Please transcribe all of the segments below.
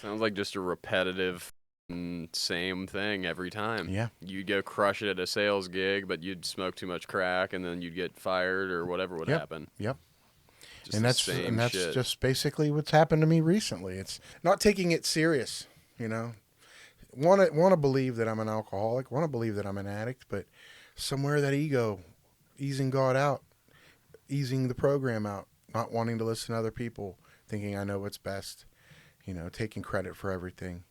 Sounds like just a repetitive same thing every time. Yeah. You'd go crush it at a sales gig, but you'd smoke too much crack, and then you'd get fired or whatever would Yep. happen. Yep. Just And the that's same and that's shit. just basically what's happened to me recently. It's not taking it serious, you know. Want to believe that I'm an alcoholic, want to believe that I'm an addict, but somewhere that ego, easing God out, easing the program out, not wanting to listen to other people, thinking I know what's best, taking credit for everything.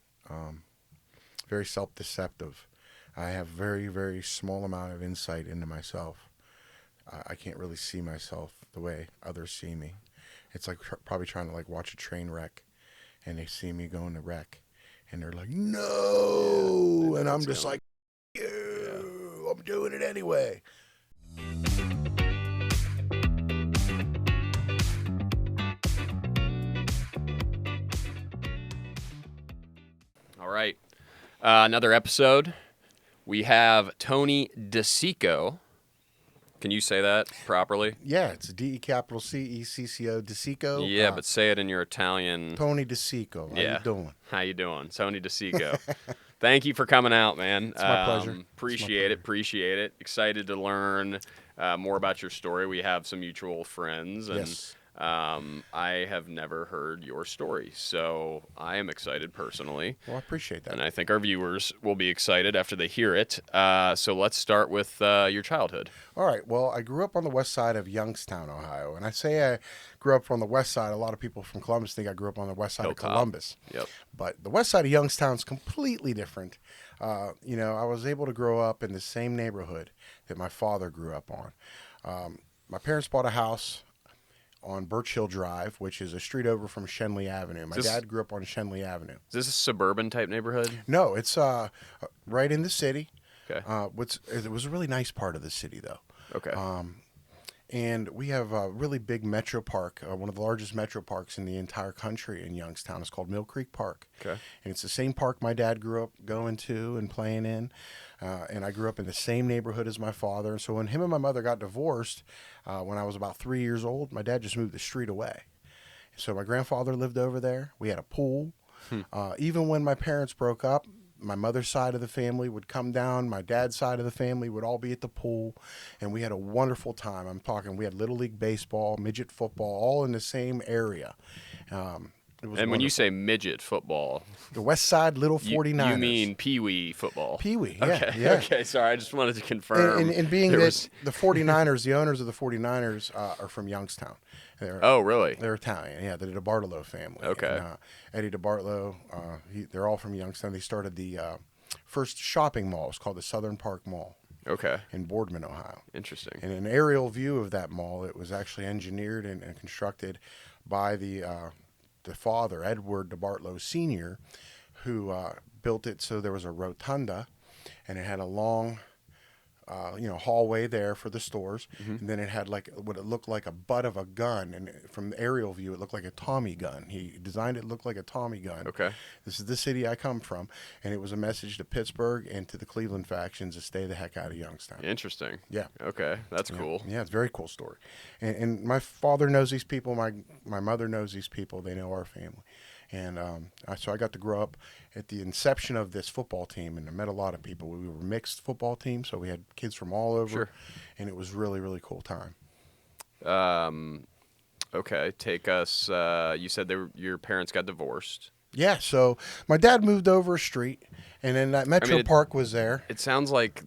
Very self-deceptive. I have very, very small amount of insight into myself. I can't really see myself the way others see me. It's like probably trying to like watch a train wreck, and they see me going to wreck, and they're like, no, Yeah, and I'm it's just going. like, ew, I'm doing it anyway. All right. Another episode. We have Tony DeCecco. Can you say that properly? Yeah, it's DECCO, DeCecco. Yeah, but say it in your Italian. Tony DeCecco. How you doing? How you doing? Tony DeCecco. Thank you for coming out, man. It's my pleasure. Appreciate it. Excited to learn more about your story. We have some mutual friends, and Yes. I have never heard your story, so I am excited personally. Well, I appreciate that. And I think our viewers will be excited after they hear it. So let's start with your childhood. All right. Well, I grew up on the west side of Youngstown, Ohio. And I say I grew up on the west side. A lot of people from Columbus think I grew up on the west side of Hilltop. Columbus. Yep. But the west side of Youngstown is completely different. I was able to grow up in the same neighborhood that my father grew up on. My parents bought a house on Birch Hill Drive, which is a street over from Shenley Avenue. My dad grew up on Shenley Avenue. Is this a suburban type neighborhood? No, it's right in the city. Okay. It was a really nice part of the city, though. Okay. And we have a really big metro park, one of the largest metro parks in the entire country in Youngstown. It's called Mill Creek Park. Okay. And it's the same park my dad grew up going to and playing in. And I grew up in the same neighborhood as my father. And so when him and my mother got divorced, when I was about 3 years old, my dad just moved the street away. So my grandfather lived over there. We had a pool. Even when my parents broke up, my mother's side of the family would come down. My dad's side of the family would all be at the pool. And we had a wonderful time. I'm talking, we had Little League Baseball, midget football, all in the same area. It was And when you wonderful. say midget football, The West Side Little you 49ers. you mean peewee football? Pee-wee, yeah. Okay. Yeah. Okay. Sorry, I just wanted to confirm. And being there that was- the 49ers, the owners of the 49ers are from Youngstown. Oh, really? They're Italian, yeah, the DeBartolo family. Okay. And, Eddie DeBartolo, they're all from Youngstown. They started the first shopping mall. It's called the Southern Park Mall Okay. in Boardman, Ohio. Interesting. And an aerial view of that mall, it was actually engineered and constructed by the father, Edward DeBartolo Sr., who built it so there was a rotunda, and it had a long hallway there for the stores, and then it had like what it looked like a butt of a gun, and from the aerial view it looked like a Tommy gun. He designed it look like a Tommy gun. Okay. This is the city I come from, and it was a message to Pittsburgh and to the Cleveland factions to stay the heck out of Youngstown. Interesting. Yeah. Okay. That's cool. Yeah, it's a very cool story. And my father knows these people. My mother knows these people. They know our family. And so I got to grow up at the inception of this football team, and I met a lot of people. We were a mixed football team, so we had kids from all over, Sure. and it was really, really cool time. Okay. Take us. You said your parents got divorced. Yeah, so my dad moved over a street, and then that Metro Park was there. It sounds like,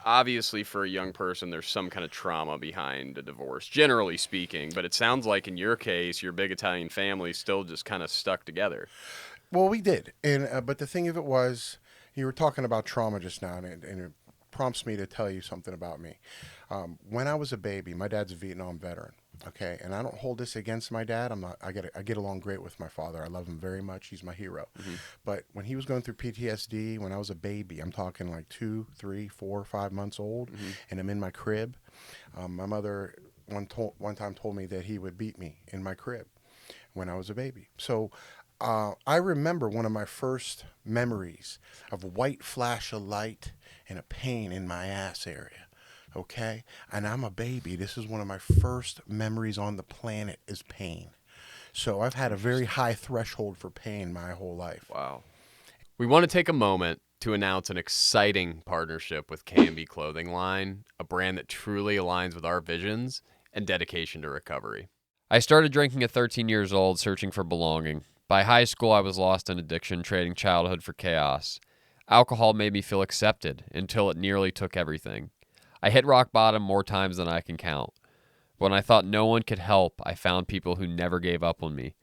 obviously, for a young person, there's some kind of trauma behind a divorce, generally speaking. But it sounds like in your case, your big Italian family still just kind of stuck together. Well, we did, and but the thing of it was, you were talking about trauma just now, and it prompts me to tell you something about me. When I was a baby, my dad's a Vietnam veteran. Okay, and I don't hold this against my dad. I get along great with my father. I love him very much. He's my hero. Mm-hmm. But when he was going through PTSD, when I was a baby, I'm talking like 2, 3, 4, 5 months old, and I'm in my crib. My mother one time told me that he would beat me in my crib when I was a baby. So I remember one of my first memories of a white flash of light and a pain in my ass area. Okay? And I'm a baby. This is one of my first memories on the planet is pain. So I've had a very high threshold for pain my whole life. Wow. We want to take a moment to announce an exciting partnership with K&B Clothing Line, a brand that truly aligns with our visions and dedication to recovery. I started drinking at 13 years old, searching for belonging. By high school, I was lost in addiction, trading childhood for chaos. Alcohol made me feel accepted until it nearly took everything. I hit rock bottom more times than I can count. When I thought no one could help, I found people who never gave up on me.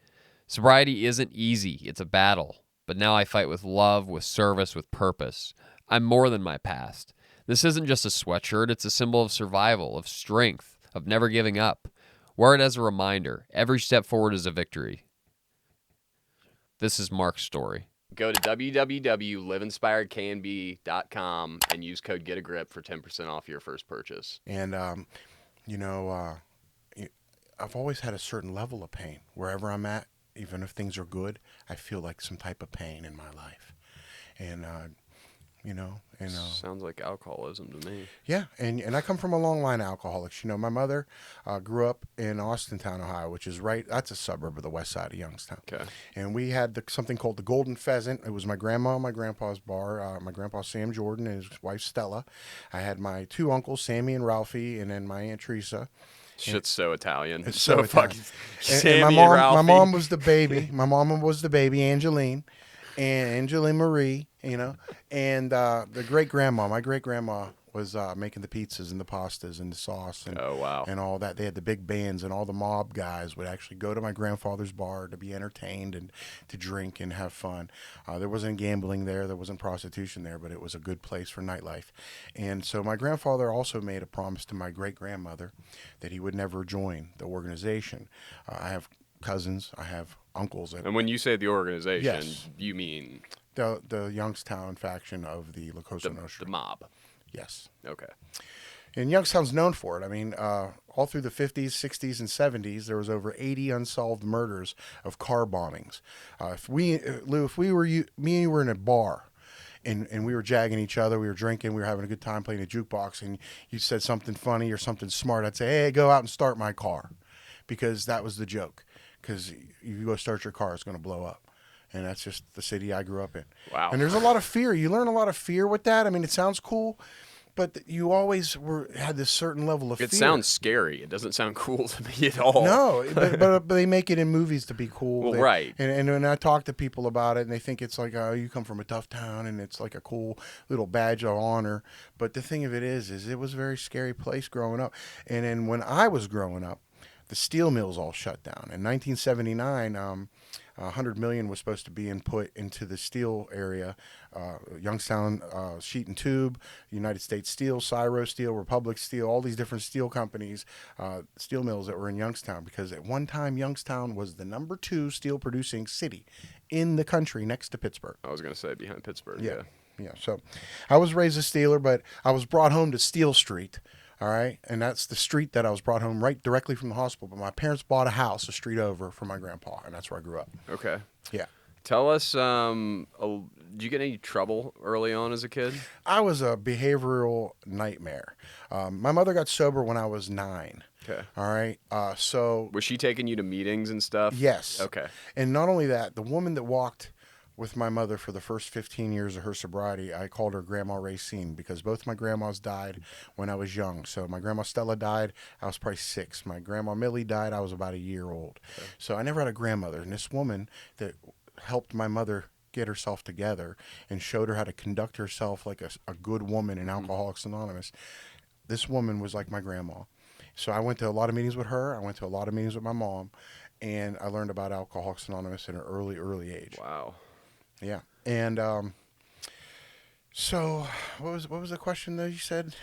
Sobriety isn't easy, it's a battle. But now I fight with love, with service, with purpose. I'm more than my past. This isn't just a sweatshirt, it's a symbol of survival, of strength, of never giving up. Wear it as a reminder. Every step forward is a victory. This is Mark's story. Go to www.liveinspiredknb.com and use code GETAGRIP for 10% off your first purchase. And, you know, I've always had a certain level of pain. Wherever I'm at, even if things are good, I feel like some type of pain in my life. And, Sounds like alcoholism to me. Yeah, and I come from a long line of alcoholics. You know, my mother grew up in Austintown, Ohio, which is that's a suburb of the west side of Youngstown. Okay. And we had something called the Golden Pheasant. It was my grandma and my grandpa's bar. My grandpa, Sam Jordan, and his wife, Stella. I had my two uncles, Sammy and Ralphie, and then my Aunt Teresa. Shit's so Italian. It's so Italian. fucking And my mom was the baby. My mom was the baby, Angeline. And Angeline Marie, you know, and the my great grandma was making the pizzas and the pastas and the sauce and oh wow and all that. They had the big bands, and all the mob guys would actually go to my grandfather's bar to be entertained and to drink and have fun. There wasn't gambling there, there wasn't prostitution there, but it was a good place for nightlife. And so my grandfather also made a promise to my great grandmother that he would never join the organization. I have cousins, I have uncles. And when you say the organization, yes, you mean the Youngstown faction of the La Cosa Nostra. The mob. Yes. Okay. And Youngstown's known for it. I mean, all through the 50s, 60s, and 70s, there was over 80 unsolved murders of car bombings. Lou, if me and you were in a bar, and we were jagging each other, we were drinking, we were having a good time playing a jukebox, and you said something funny or something smart, I'd say, hey, go out and start my car, because that was the joke. Because you go start your car, it's going to blow up. And that's just the city I grew up in. Wow. And there's a lot of fear. You learn a lot of fear with that. I mean, it sounds cool, but you always had this certain level of fear. It sounds scary. It doesn't sound cool to me at all. No, but they make it in movies to be cool. Well, right. And when I talk to people about it, and they think it's like, oh, you come from a tough town, and it's like a cool little badge of honor. But the thing of it is it was a very scary place growing up. And then when I was growing up, the steel mills all shut down. In 1979, $100 million was supposed to be input into the steel area. Youngstown Sheet and Tube, United States Steel, Cyro Steel, Republic Steel, all these different steel companies, steel mills that were in Youngstown. Because at one time, Youngstown was the number 2 steel producing city in the country next to Pittsburgh. I was going to say behind Pittsburgh. Yeah. So I was raised a Steeler, but I was brought home to Steel Street. All right, and that's the street that I was brought home right directly from the hospital. But my parents bought a house a street over for my grandpa, and that's where I grew up. Okay. Yeah. Tell us, did you get any trouble early on as a kid? I was a behavioral nightmare. My mother got sober when I was 9. Okay. All right. So was she taking you to meetings and stuff? Yes. Okay. And not only that, the woman that walked with my mother for the first 15 years of her sobriety, I called her Grandma Racine, because both my grandmas died when I was young. So my grandma Stella died, I was probably 6. My grandma Millie died, I was about a year old. Okay. So I never had a grandmother. And this woman that helped my mother get herself together and showed her how to conduct herself like a good woman in Alcoholics Anonymous, this woman was like my grandma. So I went to a lot of meetings with her. I went to a lot of meetings with my mom. And I learned about Alcoholics Anonymous at an early age. Wow. Yeah. And so what was the question that you said?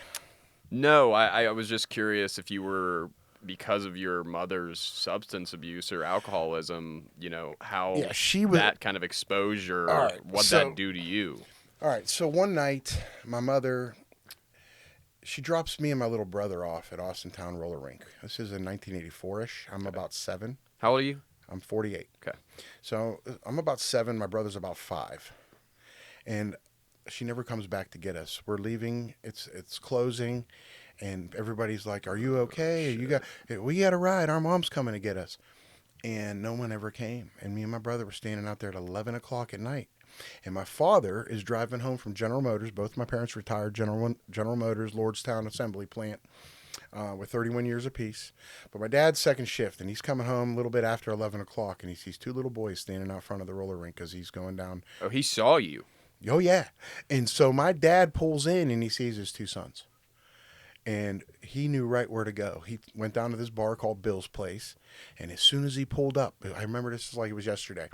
No, I was just curious if you were, because of your mother's substance abuse or alcoholism, you know, how that kind of exposure, what'd that do to you? All right. So one night, my mother, she drops me and my little brother off at Austintown Roller Rink. This is in 1984-ish. I'm about 7. How old are you? I'm 48. Okay. So I'm about 7. My brother's about 5. And she never comes back to get us. We're leaving. It's closing. And everybody's like, are you okay? We got a ride. Our mom's coming to get us. And no one ever came. And me and my brother were standing out there at 11 o'clock at night. And my father is driving home from General Motors. Both my parents retired General Motors, Lordstown Assembly Plant, with 31 years apiece. But my dad's second shift, and he's coming home a little bit after 11 o'clock, and he sees two little boys standing out front of the roller rink because he's going down. Oh, he saw you. Oh, yeah. And so my dad pulls in, and he sees his two sons. And he knew right where to go. He went down to this bar called Bill's Place, and as soon as he pulled up, I remember this is like it was yesterday.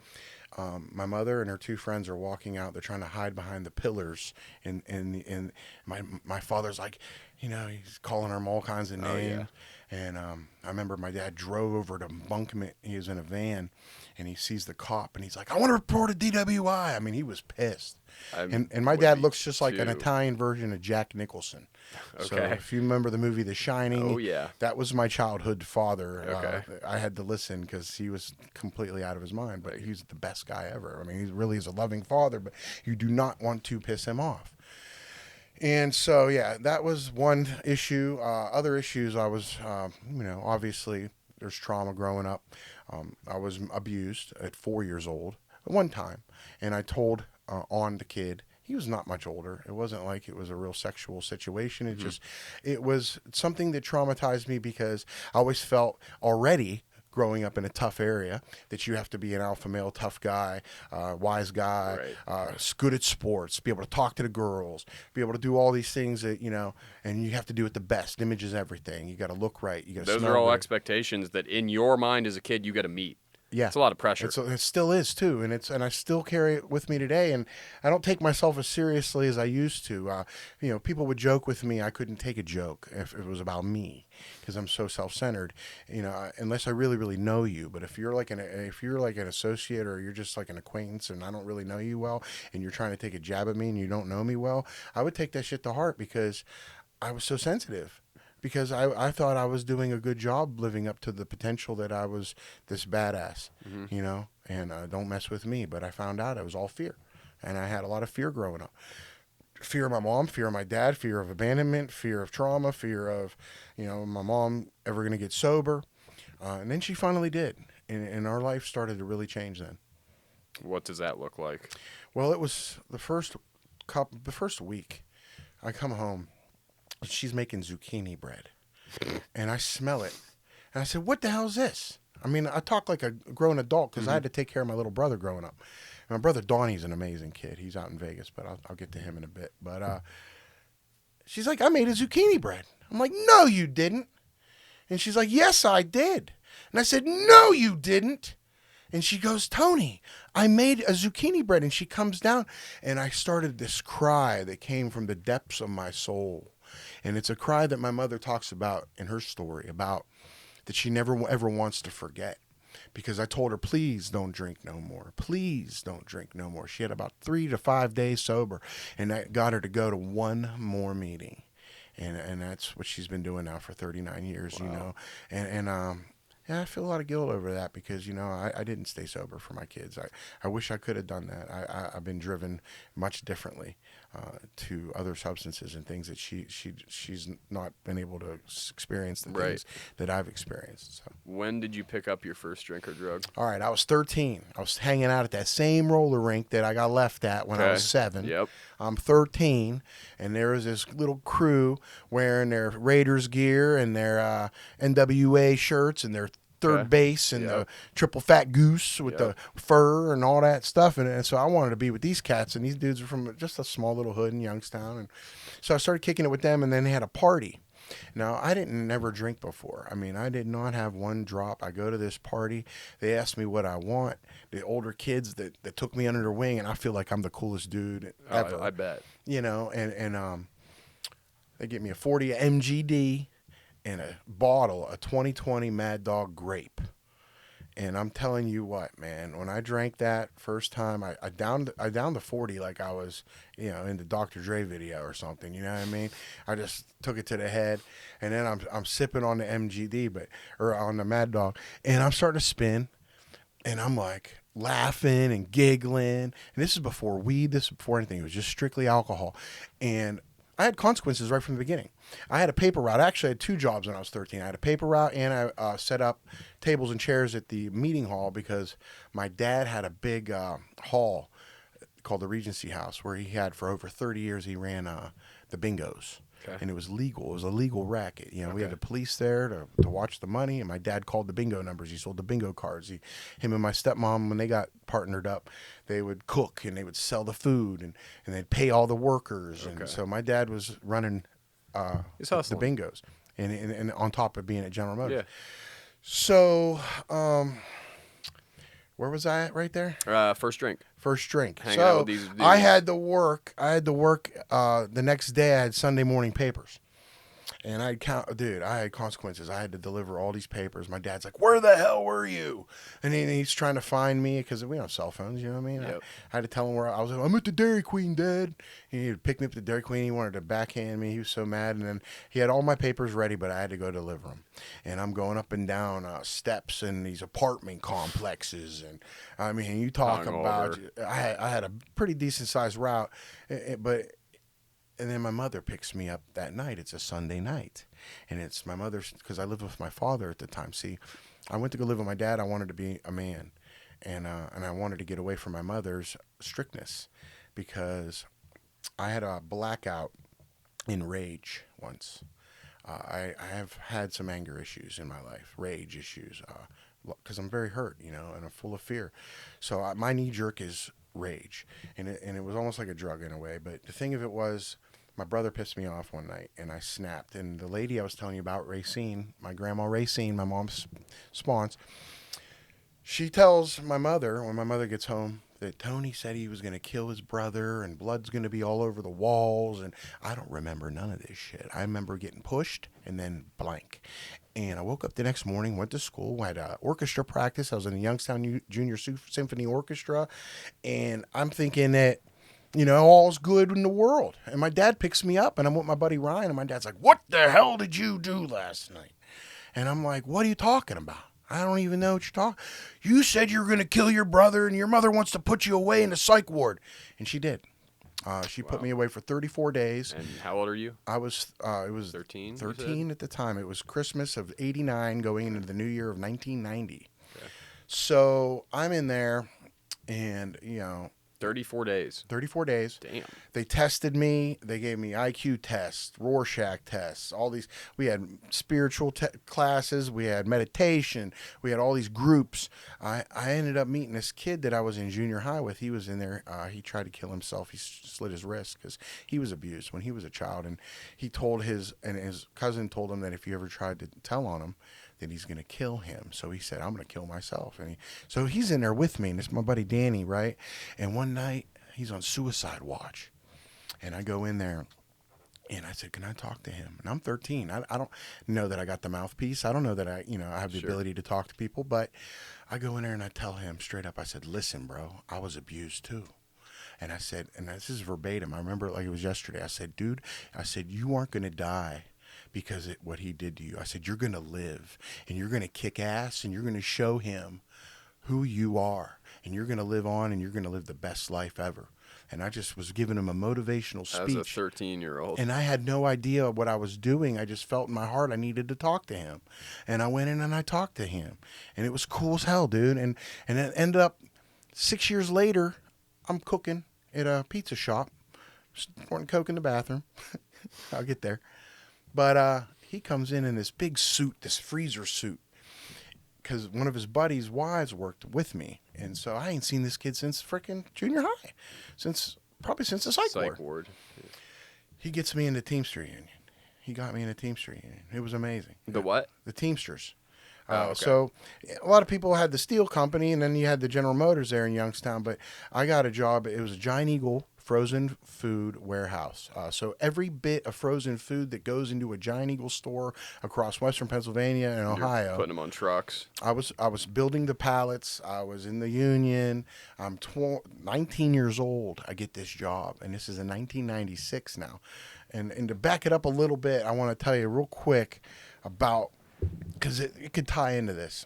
My mother and her two friends are walking out. They're trying to hide behind the pillars, and my father's like, he's calling them all kinds of names. Yeah. And I remember my dad drove over to Bunkman. He was in a van, and he sees the cop, and he's like, "I want to report a DWI." I mean, he was pissed. And my dad looks just like an Italian version of Jack Nicholson. Okay. So if you remember the movie The Shining, oh yeah, that was my childhood father. Okay. I had to listen because he was completely out of his mind, but he's the best guy ever. I mean, he really is a loving father, but you do not want to piss him off. And so, yeah, that was one issue. Other issues, I was, obviously there's trauma growing up. I was abused at 4 years old at one time, and I told on the kid. He was not much older. It wasn't like it was a real sexual situation. It was something that traumatized me because I always felt already growing up in a tough area that you have to be an alpha male, tough guy, wise guy, good at sports, be able to talk to the girls, be able to do all these things that, and you have to do it the best. Image is everything. You got to look right. You got to Those are all expectations that in your mind as a kid you got to meet. Yeah, it's a lot of pressure. It still is too, and I still carry it with me today. And I don't take myself as seriously as I used to. People would joke with me. I couldn't take a joke if it was about me because I'm so self-centered. Unless I really, really know you. But if you're like an associate or you're just like an acquaintance, and I don't really know you well, and you're trying to take a jab at me and you don't know me well, I would take that shit to heart because I was so sensitive. Because I thought I was doing a good job living up to the potential that I was this badass, and don't mess with me. But I found out it was all fear. And I had a lot of fear growing up. Fear of my mom, fear of my dad, fear of abandonment, fear of trauma, fear of, my mom ever going to get sober. And then she finally did. And our life started to really change then. What does that look like? Well, it was the first week I come home. She's making zucchini bread, and I smell it, and I said, "What the hell is this?" I mean, I talk like a grown adult because I had to take care of my little brother growing up. And my brother Donnie's an amazing kid. He's out in Vegas, but I'll get to him in a bit. But she's like, "I made a zucchini bread." I'm like, "No, you didn't." And she's like, "Yes, I did." And I said, "No, you didn't." And she goes, "Tony, I made a zucchini bread." And she comes down, and I started this cry that came from the depths of my soul. And it's a cry that my mother talks about in her story, about that she never ever wants to forget. Because I told her, please don't drink no more. Please don't drink no more. She had about 3 to 5 days sober, and that got her to go to one more meeting. And that's what she's been doing now for 39 years, Wow. Yeah, I feel a lot of guilt over that because, I didn't stay sober for my kids. I wish I could have done that. I've been driven much differently to other substances and things that she's not been able to experience the things that I've experienced. So. When did you pick up your first drink or drug? All right, I was 13. I was hanging out at that same roller rink that I got left at when I was 7. Yep. I'm 13, and there was this little crew wearing their Raiders gear and their NWA shirts and their third base and the triple fat goose with the fur and all that stuff. And so I wanted to be with these cats, and these dudes are from just a small little hood in Youngstown. And so I started kicking it with them, and then they had a party. Now, I didn't never drink before. I mean, I did not have one drop. I go to this party. They ask me what I want. The older kids that took me under their wing, and I feel like I'm the coolest dude ever. I bet. And they get me a 40 MGD and a bottle of 2020 Mad Dog Grape. And I'm telling you what, man, when I drank that first time, I downed the 40 like I was, in the Dr. Dre video or something, you know what I mean? I just took it to the head, and then I'm sipping on the MGD, or on the Mad Dog, and I'm starting to spin, and I'm like laughing and giggling. And this is before weed, this is before anything. It was just strictly alcohol. And I had consequences right from the beginning. I had a paper route. I actually had 2 jobs when I was 13. I had a paper route, and I set up tables and chairs at the meeting hall because my dad had a big hall called the Regency House where he had for over 30 years. He ran the bingos. Okay. And it was legal. It was a legal racket. You know, we had Okay. the police there to watch the money, and my dad called the bingo numbers. He sold the bingo cards. Him and my stepmom, when they got partnered up, they would cook and they would sell the food and they'd pay all the workers. Okay. And so my dad was running He's the hustling. bingos, and on top of being at General Motors. Yeah. So, where was I at right there? First drink. First drink. Hanging out So with these dudes. I had to work. The next day. I had Sunday morning papers, and I had consequences. I had to deliver all these papers. My dad's like, "Where the hell were you?" And he's trying to find me because we don't have cell phones. You know what I mean? Yep. I had to tell him where I was. I'm at the Dairy Queen, Dad. He would pick me up at the Dairy Queen. He wanted to backhand me. He was so mad. And then he had all my papers ready, but I had to go deliver them. And I'm going up and down steps in these apartment complexes. And I mean, you talk about. I had a pretty decent sized route, but. And then my mother picks me up that night. It's a Sunday night. And it's my mother's, because I lived with my father at the time. See, I went to go live with my dad. I wanted to be a man. And I wanted to get away from my mother's strictness because I had a blackout in rage once. I have had some anger issues in my life, rage issues, because I'm very hurt, and I'm full of fear. So my knee jerk is rage, and it was almost like a drug in a way. But the thing of it was, my brother pissed me off one night, and I snapped. And the lady I was telling you about, Racine, my grandma Racine, my mom's spawns, she tells my mother when my mother gets home that Tony said he was going to kill his brother and blood's going to be all over the walls. And I don't remember none of this shit. I remember getting pushed and then blank. And I woke up the next morning, went to school, had orchestra practice. I was in the Youngstown Junior Symphony Orchestra. And I'm thinking that, all's good in the world. And my dad picks me up, and I'm with my buddy Ryan. And my dad's like, "What the hell did you do last night?" And I'm like, "What are you talking about? I don't even know what you're talking. You said you were going to kill your brother, and your mother wants to put you away in the psych ward." And she did. She put me away for 34 days. And how old are you? It was 13? 13 at the time. It was Christmas of '89 going into the new year of 1990. Okay. So I'm in there, and, 34 days. 34 days. Damn. They tested me. They gave me IQ tests, Rorschach tests, all these. We had spiritual classes. We had meditation. We had all these groups. I ended up meeting this kid that I was in junior high with. He was in there. He tried to kill himself. He slit his wrist because he was abused when he was a child. And he told his cousin told him that if you ever tried to tell on him, that he's going to kill him. So he said, "I'm going to kill myself." And so he's in there with me, and it's my buddy Danny, right? And one night, he's on suicide watch. And I go in there, and I said, "Can I talk to him?" And I'm 13. I don't know that I got the mouthpiece. I don't know that I have the ability to talk to people. But I go in there, and I tell him straight up, I said, "Listen, bro, I was abused too." And I said, and this is verbatim. I remember it like it was yesterday. I said, "Dude," I said, "you aren't going to die because what he did to you." I said, "You're going to live, and you're going to kick ass, and you're going to show him who you are, and you're going to live on, and you're going to live the best life ever." And I just was giving him a motivational speech. As a 13-year-old. And I had no idea what I was doing. I just felt in my heart I needed to talk to him. And I went in and I talked to him. And it was cool as hell, dude. And it ended up 6 years later, I'm cooking at a pizza shop, pouring Coke in the bathroom. I'll get there. But he comes in this big suit, this freezer suit, because one of his buddies' wives worked with me. And so I ain't seen this kid since freaking junior high, probably since the psych ward. Yeah. He gets me in the Teamster Union. He got me in the Teamster Union. It was amazing. The what? The Teamsters. Okay. So a lot of people had the steel company, and then you had the General Motors there in Youngstown. But I got a job. It was a Giant Eagle frozen food warehouse. So every bit of frozen food that goes into a Giant Eagle store across Western Pennsylvania and Ohio, You're putting them on trucks. I was building the pallets. I was in the union. I'm 19 years old. I get this job, and this is in 1996 now. And to back it up a little bit, I want to tell you real quick about, because it could tie into this.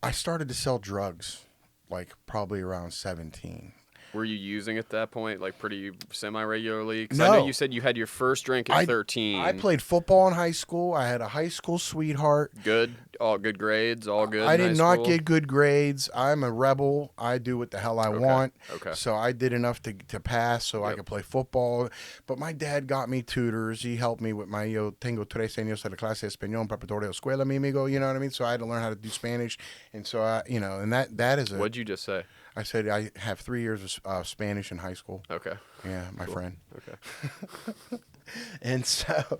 I started to sell drugs like probably around 17. Were you using at that point, like pretty semi-regularly? Because I No. know you said you had your first drink at 13. I played football in high school. I had a high school sweetheart. Good, all good grades, all good I in did high not school? get good grades. I'm a rebel. I do what the hell I want. Okay. So I did enough to pass so I Yep. could play football. But my dad got me tutors. He helped me with my yo tengo 3 años de la clase de español preparatoria escuela, mi amigo. You know what I mean? So I had to learn how to do Spanish. And so and that is What'd you just say? I said I have 3 years of Spanish in high school. Okay. Yeah, my friend. Okay. And so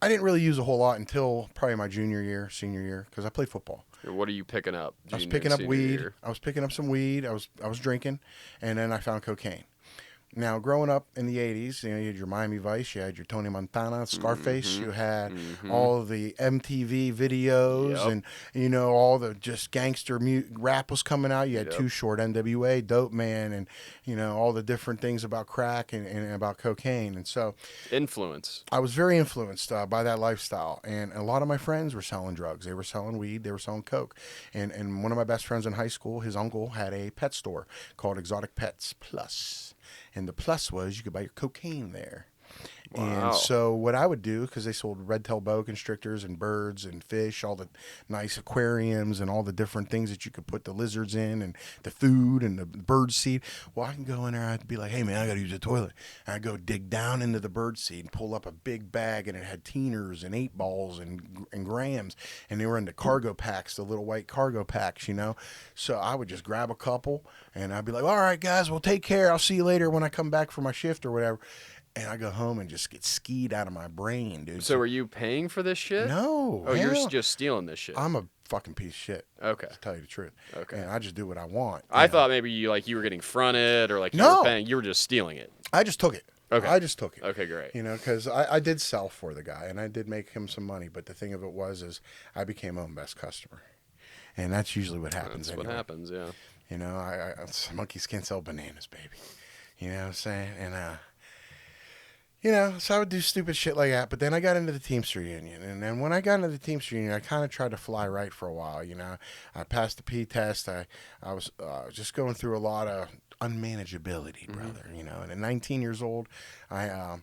I didn't really use a whole lot until probably my senior year, because I played football. What are you picking up? I was junior picking and up senior weed. year? I was picking up some weed. I was drinking, and then I found cocaine. Now, growing up in the 80s, you had your Miami Vice, you had your Tony Montana, Scarface, you had all of the MTV videos, Yep. and, all the just gangster rap was coming out. You had Yep. Too Short, NWA, Dope Man, and, all the different things about crack and about cocaine. And so Influence. I was very influenced by that lifestyle. And a lot of my friends were selling drugs. They were selling weed. They were selling coke. And one of my best friends in high school, his uncle had a pet store called Exotic Pets Plus. And the plus was you could buy your cocaine there. Wow. And so what I would do, because they sold red-tailed boa constrictors and birds and fish, all the nice aquariums and all the different things that you could put the lizards in and the food and the bird seed. Well, I can go in there. I'd be like, hey, man, I got to use the toilet. And I'd go dig down into the bird seed and pull up a big bag, and it had teeners and 8 balls and grams. And they were in the cargo packs, the little white cargo packs, So I would just grab a couple, and I'd be like, all right, guys, well, take care. I'll see you later when I come back for my shift or whatever. And I go home and just get skied out of my brain, dude. So are you paying for this shit? No. Oh, you're hell. just stealing this shit. I'm a fucking piece of shit. Okay. To tell you the truth. Okay. And I just do what I want. I thought maybe you were getting fronted or like you No. were paying. You were just stealing it. I just took it. Okay. I just took it. Okay, great. Because I did sell for the guy, and I did make him some money. But the thing of it is I became my own best customer. And that's usually what happens. That's what happens, yeah. Monkeys can't sell bananas, baby. You know what I'm saying? And, so I would do stupid shit like that. But then I got into the Teamster Union. And then when I got into the Teamster Union, I kind of tried to fly right for a while. I passed the P test. I was just going through a lot of unmanageability, brother. And at 19 years old, I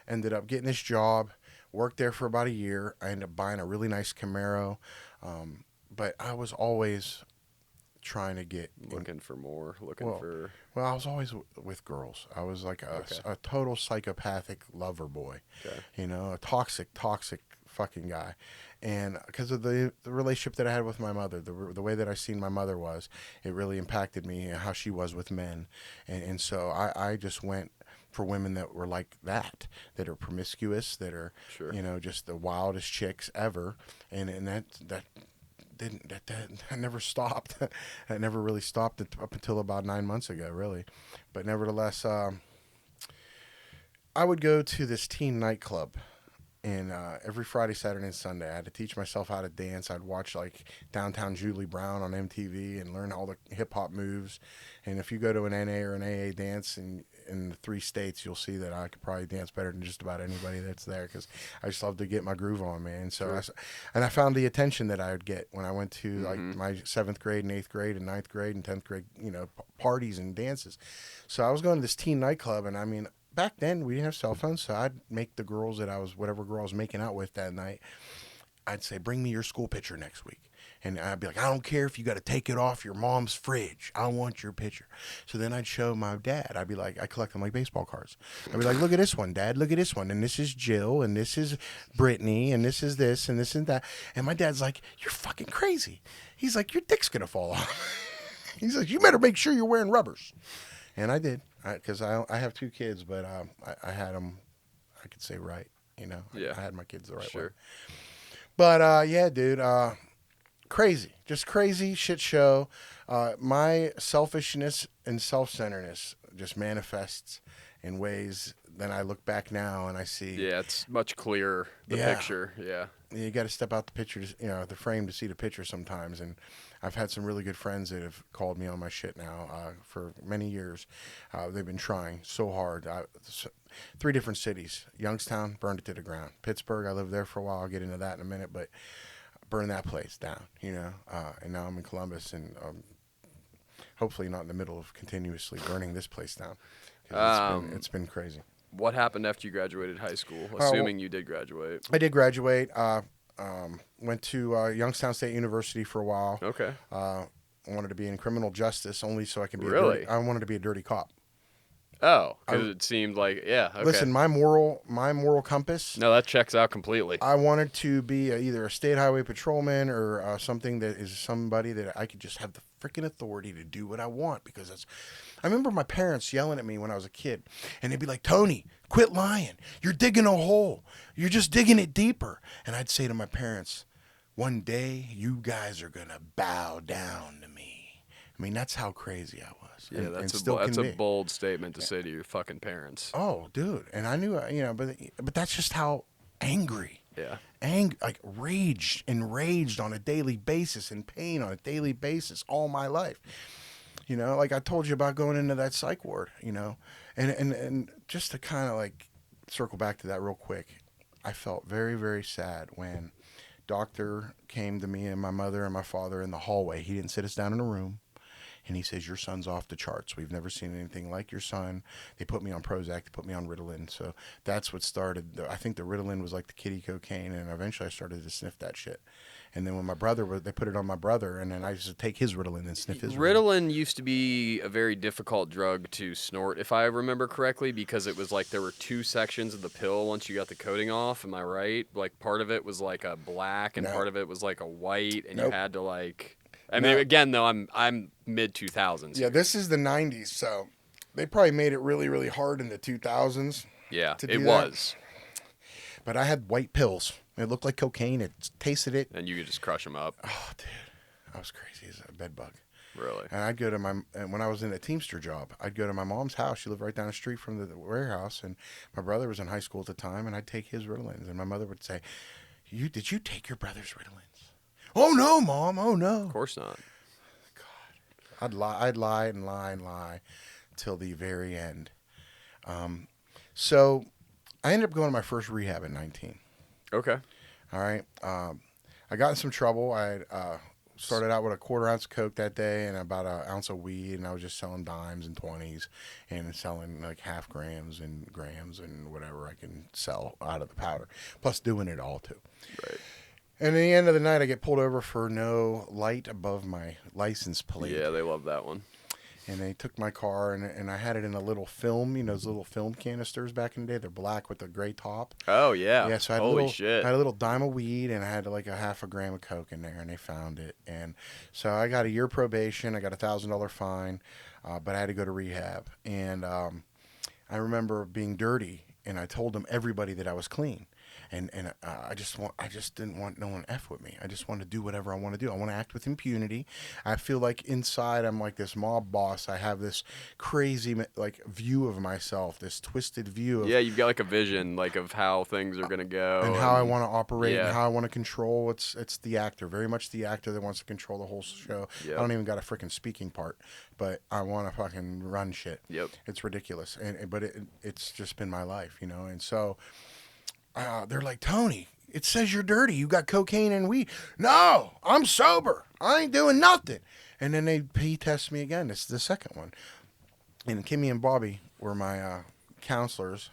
ended up getting this job, worked there for about a year. I ended up buying a really nice Camaro. But I was always trying to get Looking for more. Well, I was always with girls. I was like a total psychopathic lover boy. Okay. A toxic fucking guy. And because of the relationship that I had with my mother, the way that I seen my mother was, it really impacted me, how she was with men. And so I just went for women that were like that are promiscuous, that are, Sure. just the wildest chicks ever. And that never stopped. That never really stopped up until about 9 months ago, really. But nevertheless, I would go to this teen nightclub, and every Friday, Saturday, and Sunday, I had to teach myself how to dance. I'd watch like Downtown Julie Brown on MTV and learn all the hip hop moves. And if you go to an NA or an AA dance in the 3 states, you'll see that I could probably dance better than just about anybody that's there, because I just love to get my groove on, man. So Sure. I found the attention that I would get when I went to like my 7th grade and 8th grade and 9th grade and 10th grade, parties and dances. So I was going to this teen nightclub, and I mean, back then we didn't have cell phones, so I'd make the girls whatever girl I was making out with that night, I'd say, bring me your school picture next week. And I'd be like, I don't care if you got to take it off your mom's fridge. I want your picture. So then I'd show my dad. I'd be like, I collect them like baseball cards. I'd be like, look at this one, Dad. Look at this one. And this is Jill. And this is Brittany. And this is this. And this and that. And my dad's like, you're fucking crazy. He's like, your dick's going to fall off. He's like, you better make sure you're wearing rubbers. And I did. Because I have 2 kids, but I had them, I could say, right. Yeah. I had my kids the right way. Sure. But, yeah, dude, crazy, just crazy shit show. My selfishness and self-centeredness just manifests in ways that I look back now and I see. Yeah, it's much clearer, the picture. Yeah. You got to step out the picture, the frame to see the picture sometimes. And I've had some really good friends that have called me on my shit now for many years. They've been trying so hard. 3 different cities. Youngstown, burned it to the ground. Pittsburgh, I lived there for a while. I'll get into that in a minute, but burned that place down, and now I'm in Columbus, and Hopefully not in the middle of continuously burning this place down. 'Cause it's been crazy. What happened after you graduated high school? Assuming you did graduate. I did graduate. Went to Youngstown State University for a while. Okay. I wanted to be in criminal justice only so I can be Really? I wanted to be a dirty cop. Oh, because it seemed like, yeah, okay. Listen, my moral compass. No, that checks out completely. I wanted to be either a state highway patrolman or something that is somebody that I could just have the freaking authority to do what I want, because that's. I remember my parents yelling at me when I was a kid, and they'd be like, "Tony, quit lying. You're digging a hole. You're just digging it deeper." And I'd say to my parents, "One day you guys are gonna bow down to me." I mean, that's how crazy I was. Yeah, and that's still a can be. bold statement to say to your fucking parents. Oh, dude, and I knew, but that's just how angry. Yeah. Like enraged on a daily basis, in pain on a daily basis all my life. Like I told you about going into that psych ward, and just to kind of like circle back to that real quick, I felt very, very sad when doctor came to me and my mother and my father in the hallway. He didn't sit us down in a room. And he says, "Your son's off the charts. We've never seen anything like your son." They put me on Prozac. They put me on Ritalin. So that's what started. I think the Ritalin was like the kiddie cocaine. And eventually I started to sniff that shit. And then when my brother, they put it on my brother. And then I used to take his Ritalin and sniff his Ritalin used to be a very difficult drug to snort, if I remember correctly, because it was like there were two sections of the pill once you got the coating off. Am I right? Like part of it was like a black and part of it was like a white. And you had to like... I mean, again, though, I'm mid-2000s. Yeah, this is the 90s, so they probably made it really, really hard in the 2000s. Yeah, it was. But I had white pills. It looked like cocaine. It tasted it. And you could just crush them up. Oh, dude. I was crazy as a bedbug. Really? And I'd go to when I was in a Teamster job, I'd go to my mom's house. She lived right down the street from the warehouse, and my brother was in high school at the time, and I'd take his Ritalins. And my mother would say, did you take your brother's Ritalins? "Oh, no, Mom. Oh, no." Of course not. God. I'd lie and lie and lie till the very end. So I ended up going to my first rehab at 19. Okay. All right. I got in some trouble. I started out with a 1/4 ounce of coke that day and about an ounce of weed, and I was just selling dimes and 20s and selling like half grams and whatever I can sell out of the powder, plus doing it all too. Right. And at the end of the night, I get pulled over for no light above my license plate. Yeah, they love that one. And they took my car, and I had it in a little film, those little film canisters back in the day. They're black with a gray top. Oh, yeah. Yeah, so I had shit. I had a little dime of weed, and I had like a half a gram of coke in there, and they found it. And so I got a year probation. I got $1,000 fine, but I had to go to rehab. And I remember being dirty, and I told them everybody that I was clean. And I just didn't want no one F with me. I just want to do whatever I want to do. I want to act with impunity. I feel like inside I'm like this mob boss. I have this crazy like view of myself, this twisted view. Yeah, you've got like a vision like of how things are gonna go and how I want to operate and how I want to control. It's the actor, very much the actor that wants to control the whole show. Yep. I don't even got a freaking speaking part, but I want to fucking run shit. Yep. It's ridiculous, but it's just been my life, and so. They're like, "Tony, it says you're dirty. You got cocaine and weed." "No, I'm sober. I ain't doing nothing." And then they test me again. It's the second one. And Kimmy and Bobby were my counselors,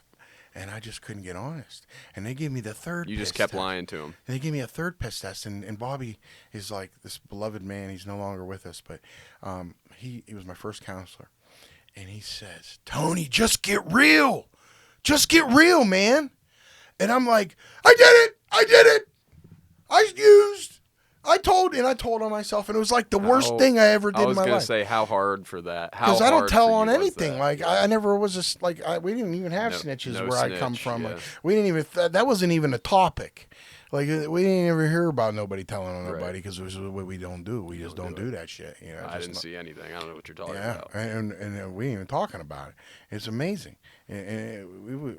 and I just couldn't get honest. And they gave me the third. You just kept lying to them. And they gave me a third piss test. And Bobby is like this beloved man. He's no longer with us, but he was my first counselor. And he says, "Tony, just get real. Just get real, man." And I'm like, I did it. I told on myself, and it was like the worst thing I ever did in my life. I was going to say, how hard for that? Because I don't tell on anything. Like, I never was just, like, we didn't even have snitches where I come from. Yeah. Like, we didn't even, that wasn't even a topic. Like, we didn't ever hear about nobody telling on nobody because this is what we don't do. We just don't do that shit. I didn't see anything. I don't know what you're talking about. And we ain't even talking about it. It's amazing. And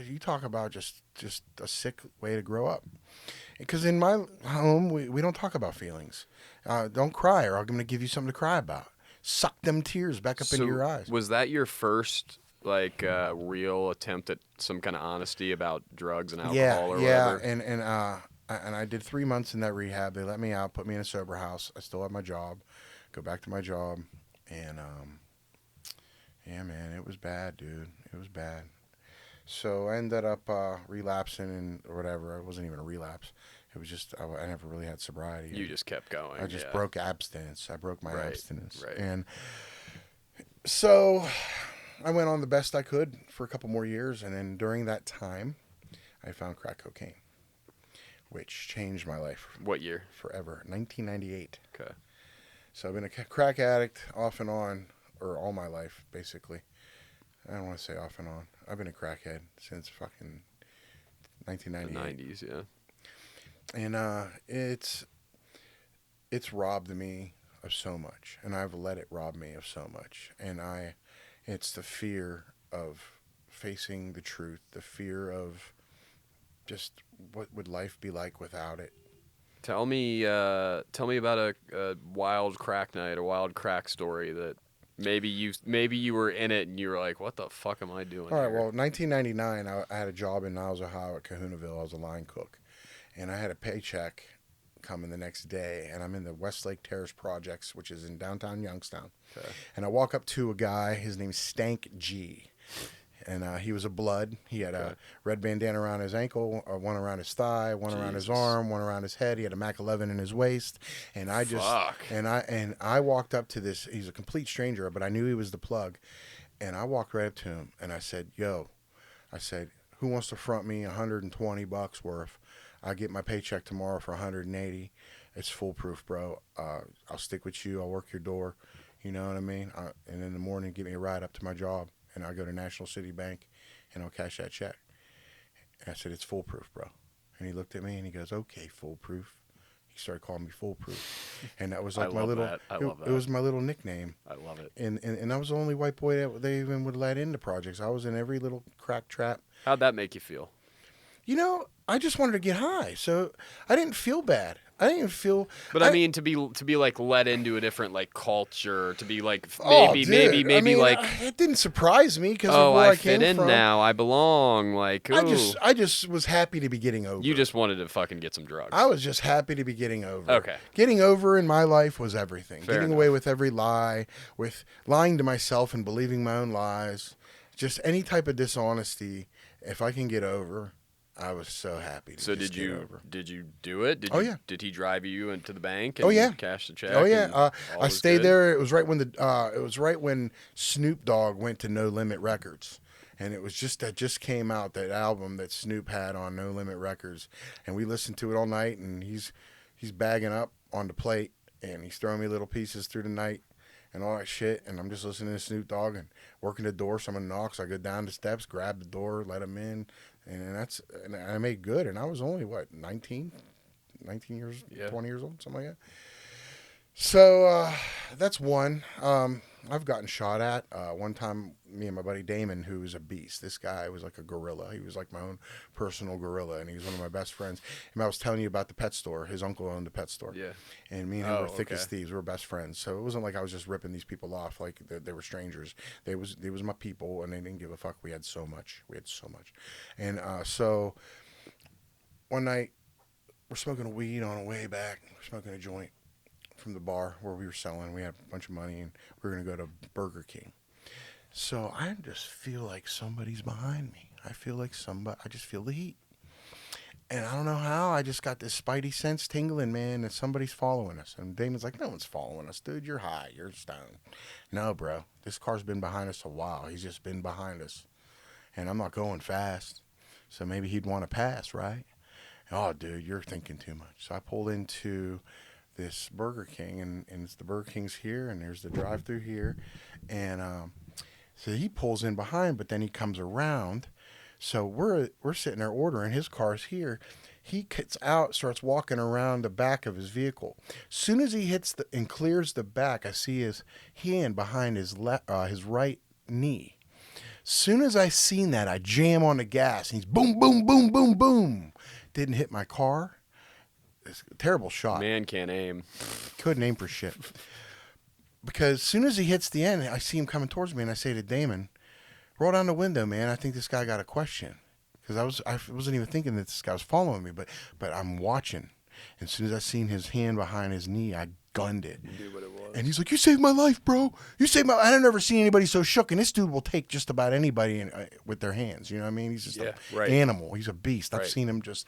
you talk about just a sick way to grow up. Because in my home, we don't talk about feelings. Don't cry, or I'm going to give you something to cry about. Suck them tears back up into your eyes. Was that your first real attempt at some kind of honesty about drugs and alcohol or whatever? Yeah, and I did 3 months in that rehab. They let me out, put me in a sober house. I still have my job. Go back to my job. And yeah, man, it was bad, dude. It was bad. So I ended up relapsing and or whatever. It wasn't even a relapse. It was just I never really had sobriety. You just kept going. I just yeah. broke abstinence. I broke my Right, abstinence. right. And so I went on the best I could for a couple more years. And then during that time, I found crack cocaine, which changed my life What year? forever. 1998. Okay. So I've been a crack addict off and on, or all my life, basically. I don't want to say off and on. I've been a crackhead since fucking 1998. The 90s, yeah. And it's robbed me of so much, and I've let it rob me of so much. And it's the fear of facing the truth, the fear of just what would life be like without it. Tell me about a wild crack night, a wild crack story that maybe you were in it and you were like, what the fuck am I doing All right, here? well, 1999, I had a job in Niles, Ohio at Kahunaville. I was a line cook, and I had a paycheck coming the next day, and I'm in the Westlake Terrace Projects, which is in downtown Youngstown. Okay. And I walk up to a guy, his name's Stank G. And he was a blood. He had a red bandana around his ankle, one around his thigh, one around his arm, one around his head. He had a Mac 11 in his waist. And I just I walked up to this. He's a complete stranger, but I knew he was the plug. And I walked right up to him and I said, "Yo," I said, "who wants to front me $120 worth? I get my paycheck tomorrow for 180. It's foolproof, bro. I'll stick with you. I'll work your door. You know what I mean? And in the morning, get me a ride up to my job. And I'll go to National City Bank, and I'll cash that check." And I said, "It's foolproof, bro." And he looked at me, and he goes, "Okay, foolproof." He started calling me foolproof, and that was like my little. I love that. It was my little nickname. I love it. And I was the only white boy that they even would let into projects. I was in every little crack trap. How'd that make you feel? You know, I just wanted to get high, so I didn't feel bad. I didn't even feel. But I mean, to be like let into a different like culture, to be like Dude, maybe like, it didn't surprise me because of where I came fit in from. now, I belong. Like, ooh. I just was happy to be getting over. You just wanted to fucking get some drugs. I was just happy to be getting over. Okay. Getting over in my life was everything. Fair Getting enough. away with every lie, with lying to myself and believing my own lies, just any type of dishonesty. If I can get over, I was so happy to So just did get you over. did you do it? Yeah. Did he drive you into the bank? Oh, yeah. Cash the check. Oh yeah, and all I was stayed good? there. It was right when Snoop Dogg went to No Limit Records, and it was just came out, that album that Snoop had on No Limit Records, and we listened to it all night. And he's bagging up on the plate, and he's throwing me little pieces through the night, and all that shit. And I'm just listening to Snoop Dogg and working the door. Someone knocks. I go down the steps, grab the door, let him in, and I made good. And I was only 19 years, 20 years old, something like that. So that's one. I've gotten shot at. One time, me and my buddy Damon, who was a beast. This guy was like a gorilla. He was like my own personal gorilla, and he was one of my best friends. And I was telling you about the pet store. His uncle owned a pet store. Yeah. And me and him were thick as thieves. We were best friends. So it wasn't like I was just ripping these people off like they were strangers. They was my people, and they didn't give a fuck. We had so much. And so one night, we're smoking weed on our way back. We're smoking a joint from the bar where we were selling. We had a bunch of money, and we were going to go to Burger King. So I just feel like somebody's behind me. I just feel the heat. And I don't know how, I just got this spidey sense tingling, man, that somebody's following us. And Damon's like, "No one's following us, dude. You're high. You're stoned." "No, bro. This car's been behind us a while. He's just been behind us. And I'm not going fast. So maybe he'd want to pass, right?" "Oh, dude, you're thinking too much." So I pulled into this Burger King, and it's the Burger King's here, and there's the drive-through here. And so he pulls in behind, but then he comes around. So we're sitting there ordering. His car's here. He gets out, starts walking around the back of his vehicle. Soon as he hits and clears the back, I see his hand behind his right knee. Soon as I seen that, I jam on the gas, and he's boom, boom, boom, boom, boom. Didn't hit my car. It's a terrible shot. Man can't aim. Couldn't aim for shit. Because as soon as he hits the end, I see him coming towards me, and I say to Damon, "Roll down the window, man. I think this guy got a question." Because I wasn't even thinking that this guy was following me, but I'm watching. And as soon as I seen his hand behind his knee, I gunned it. You knew what it was. And he's like, "You saved my life, bro. You saved my." I don't never seen anybody so shook. And this dude will take just about anybody with their hands. You know what I mean? He's just an animal. He's a beast. I've seen him just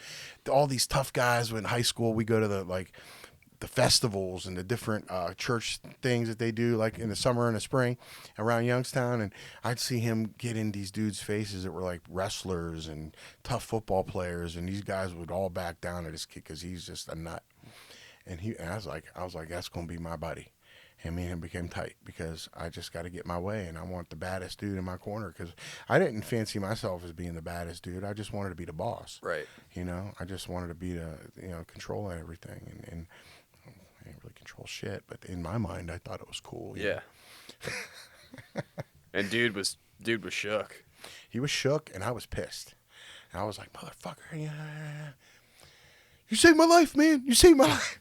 all these tough guys. In high school, we go to the festivals and the different church things that they do, like in the summer and the spring around Youngstown, and I'd see him get in these dudes' faces that were like wrestlers and tough football players, and these guys would all back down at his kid because he's just a nut. And I was like, that's gonna be my buddy. And me and him became tight because I just got to get my way, and I want the baddest dude in my corner because I didn't fancy myself as being the baddest dude. I just wanted to be the boss. Right. You know, I just wanted to be control everything, and I didn't really control shit, but in my mind, I thought it was cool. Yeah. And dude was shook. He was shook, and I was pissed. And I was like, "Motherfucker, yeah, you saved my life, man. You saved my life."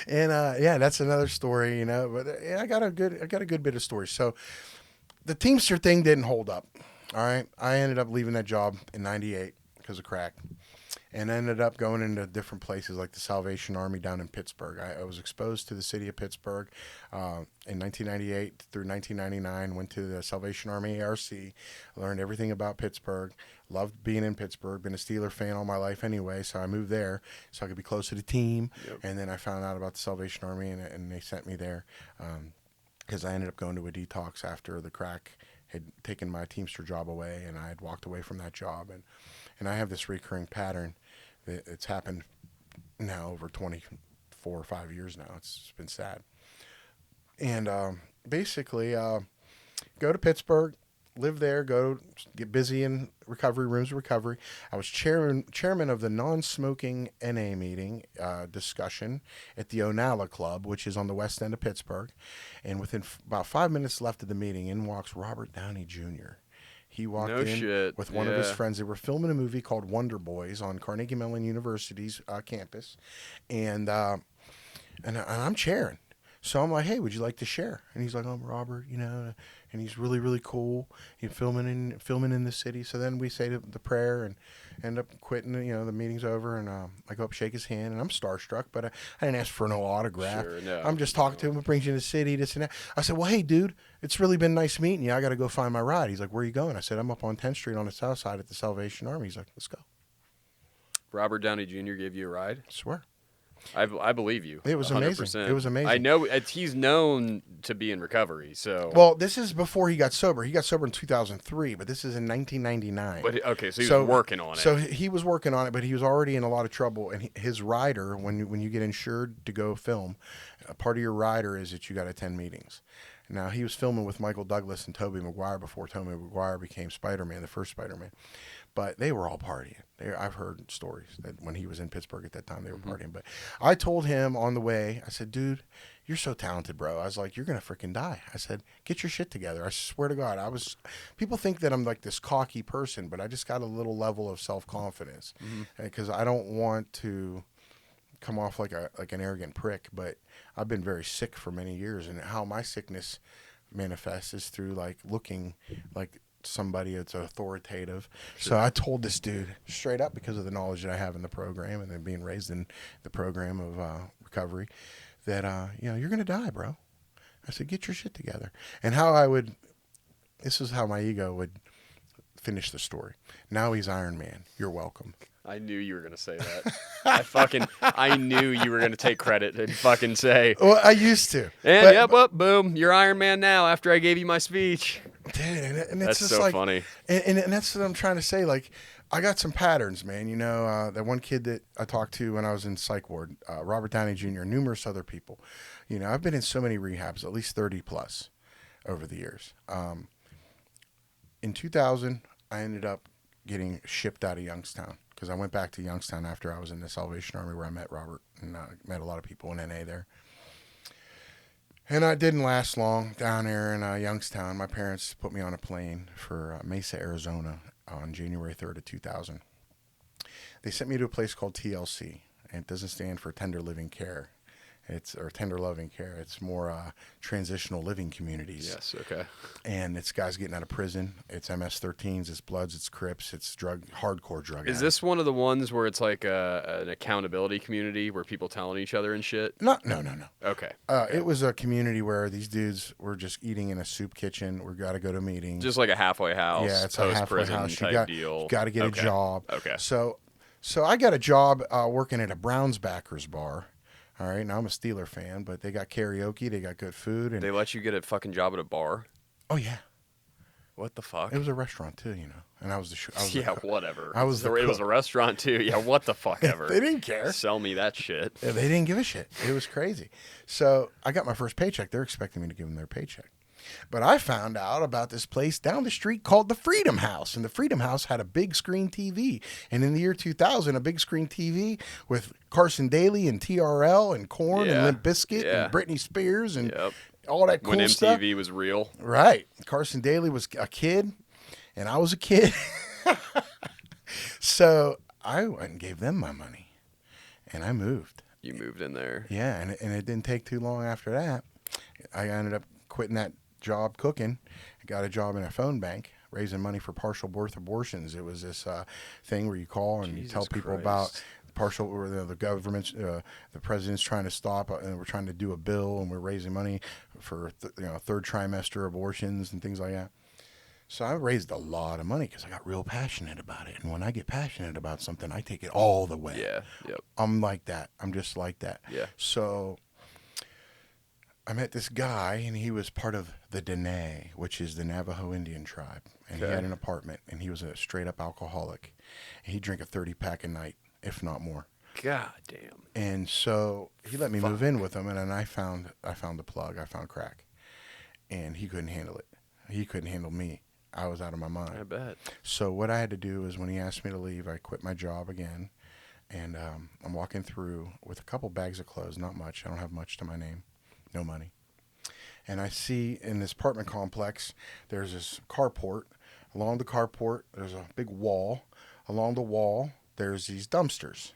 And that's another story, you know. But I got a good bit of stories. So the Teamster thing didn't hold up. All right, I ended up leaving that job in '98 because of crack. And ended up going into different places like the Salvation Army down in Pittsburgh. I was exposed to the city of Pittsburgh in 1998 through 1999. Went to the Salvation Army ARC, learned everything about Pittsburgh. Loved being in Pittsburgh. Been a Steeler fan all my life anyway, so I moved there so I could be close to the team. Yep. And then I found out about the Salvation Army, and they sent me there because I ended up going to a detox after the crack had taken my Teamster job away, and I had walked away from that job. And I have this recurring pattern. It's happened now over 24 or 5 years now. It's been sad. And basically, go to Pittsburgh, live there, go get busy in recovery rooms of recovery. I was chairman of the non-smoking NA meeting discussion at the Onalla Club, which is on the west end of Pittsburgh. And within about 5 minutes left of the meeting, in walks Robert Downey Jr. He walked with one of his friends. They were filming a movie called Wonder Boys on Carnegie Mellon University's campus, and I'm chairing. So I'm like, "Hey, would you like to share?" And he's like, "I'm Robert, you know," and he's really, really cool. He's filming in the city. So then we say the prayer and end up quitting. You know, the meeting's over, and I go up, shake his hand, and I'm starstruck, but I didn't ask for no autograph. Sure, no. I'm just talking to him. What brings you to the city? This and that. I said, "Well, hey, dude, it's really been nice meeting you. I got to go find my ride." He's like, "Where are you going?" I said, "I'm up on 10th Street on the south side at the Salvation Army." He's like, "Let's go." Robert Downey Jr. gave you a ride? I swear. I believe you. It was 100%. amazing. It was amazing. I know he's known to be in recovery. So well, this is before he got sober. He got sober in 2003, but this is in 1999. But okay, so he was working on it. So he was working on it, but he was already in a lot of trouble. And his rider, when you get insured to go film, a part of your rider is that you got to attend meetings. Now he was filming with Michael Douglas and Tobey Maguire before Tobey Maguire became Spider-Man, the first Spider-Man. But they were all partying. I've heard stories that when he was in Pittsburgh at that time, they were partying. But I told him on the way, I said, "Dude, you're so talented, bro." I was like, "You're going to freaking die." I said, "Get your shit together." I swear to God, people think that I'm like this cocky person, but I just got a little level of self-confidence because I don't want to come off like an arrogant prick, but I've been very sick for many years, and how my sickness manifests is through like looking like somebody that's authoritative. Sure. So I told this dude straight up, because of the knowledge that I have in the program and then being raised in the program of recovery, that you're gonna die, bro. I said, "Get your shit together." And this is how my ego would finish the story. Now he's Iron Man. You're welcome. I knew you were going to say that. I knew you were going to take credit and fucking say. Well, I used to. And boom, you're Iron Man now after I gave you my speech. Dude, and it's that's just so like, funny. And that's what I'm trying to say. Like, I got some patterns, man. You know, that one kid that I talked to when I was in psych ward, Robert Downey Jr., numerous other people. You know, I've been in so many rehabs, at least 30 plus over the years. In 2000, I ended up getting shipped out of Youngstown because I went back to Youngstown after I was in the Salvation Army, where I met Robert and met a lot of people in NA there. And I didn't last long down there in Youngstown. My parents put me on a plane for Mesa, Arizona on January 3rd of 2000. They sent me to a place called TLC, and it doesn't stand for Tender Living Care. It's or tender loving care. It's more transitional living communities. Yes. Okay. And it's guys getting out of prison. It's MS-13s. It's Bloods. It's Crips. It's hardcore drug. Is this one of the ones where it's like an accountability community where people telling each other and shit? No. Okay. It was a community where these dudes were just eating in a soup kitchen. We got to go to meetings. Just like a halfway house. Yeah, it's a halfway house. Type deal. You got to get a job. Okay. So I got a job working at a Browns backers bar. All right, now I'm a Steeler fan, but they got karaoke, they got good food, and they let you get a fucking job at a bar. Oh yeah, what the fuck? It was a restaurant too, you know, and I was whatever. I was it was a restaurant too. Yeah, what the fuck ever. They didn't care. Sell me that shit. They didn't give a shit. It was crazy. So I got my first paycheck. They're expecting me to give them their paycheck. But I found out about this place down the street called the Freedom House. And the Freedom House had a big screen TV. And in the year 2000, a big screen TV with Carson Daly and TRL and Korn and Limp Bizkit and Britney Spears and all that cool stuff. When MTV was real. Right. Carson Daly was a kid and I was a kid. So I went and gave them my money. And I moved. You moved in there. Yeah. And it didn't take too long after that. I ended up quitting that job cooking. I got a job in a phone bank raising money for partial birth abortions. It was this thing where you call and you tell people about partial, or the government's, the president's trying to stop, and we're trying to do a bill, and we're raising money for third trimester abortions and things like that. So I raised a lot of money because I got real passionate about it. And when I get passionate about something, I take it all the way. Yeah. Yep. I'm like that. I'm just like that. Yeah. So I met this guy, and he was part of the Dene, which is the Navajo Indian tribe. And he had an apartment, and he was a straight-up alcoholic. And he'd drink a 30-pack a night, if not more. God damn. And so he let me move in with him, and then I found the plug. I found crack. And he couldn't handle it. He couldn't handle me. I was out of my mind. I bet. So what I had to do is when he asked me to leave, I quit my job again. And I'm walking through with a couple bags of clothes, not much. I don't have much to my name. No money. And I see in this apartment complex, there's this carport. Along the carport, there's a big wall. Along the wall, there's these dumpsters.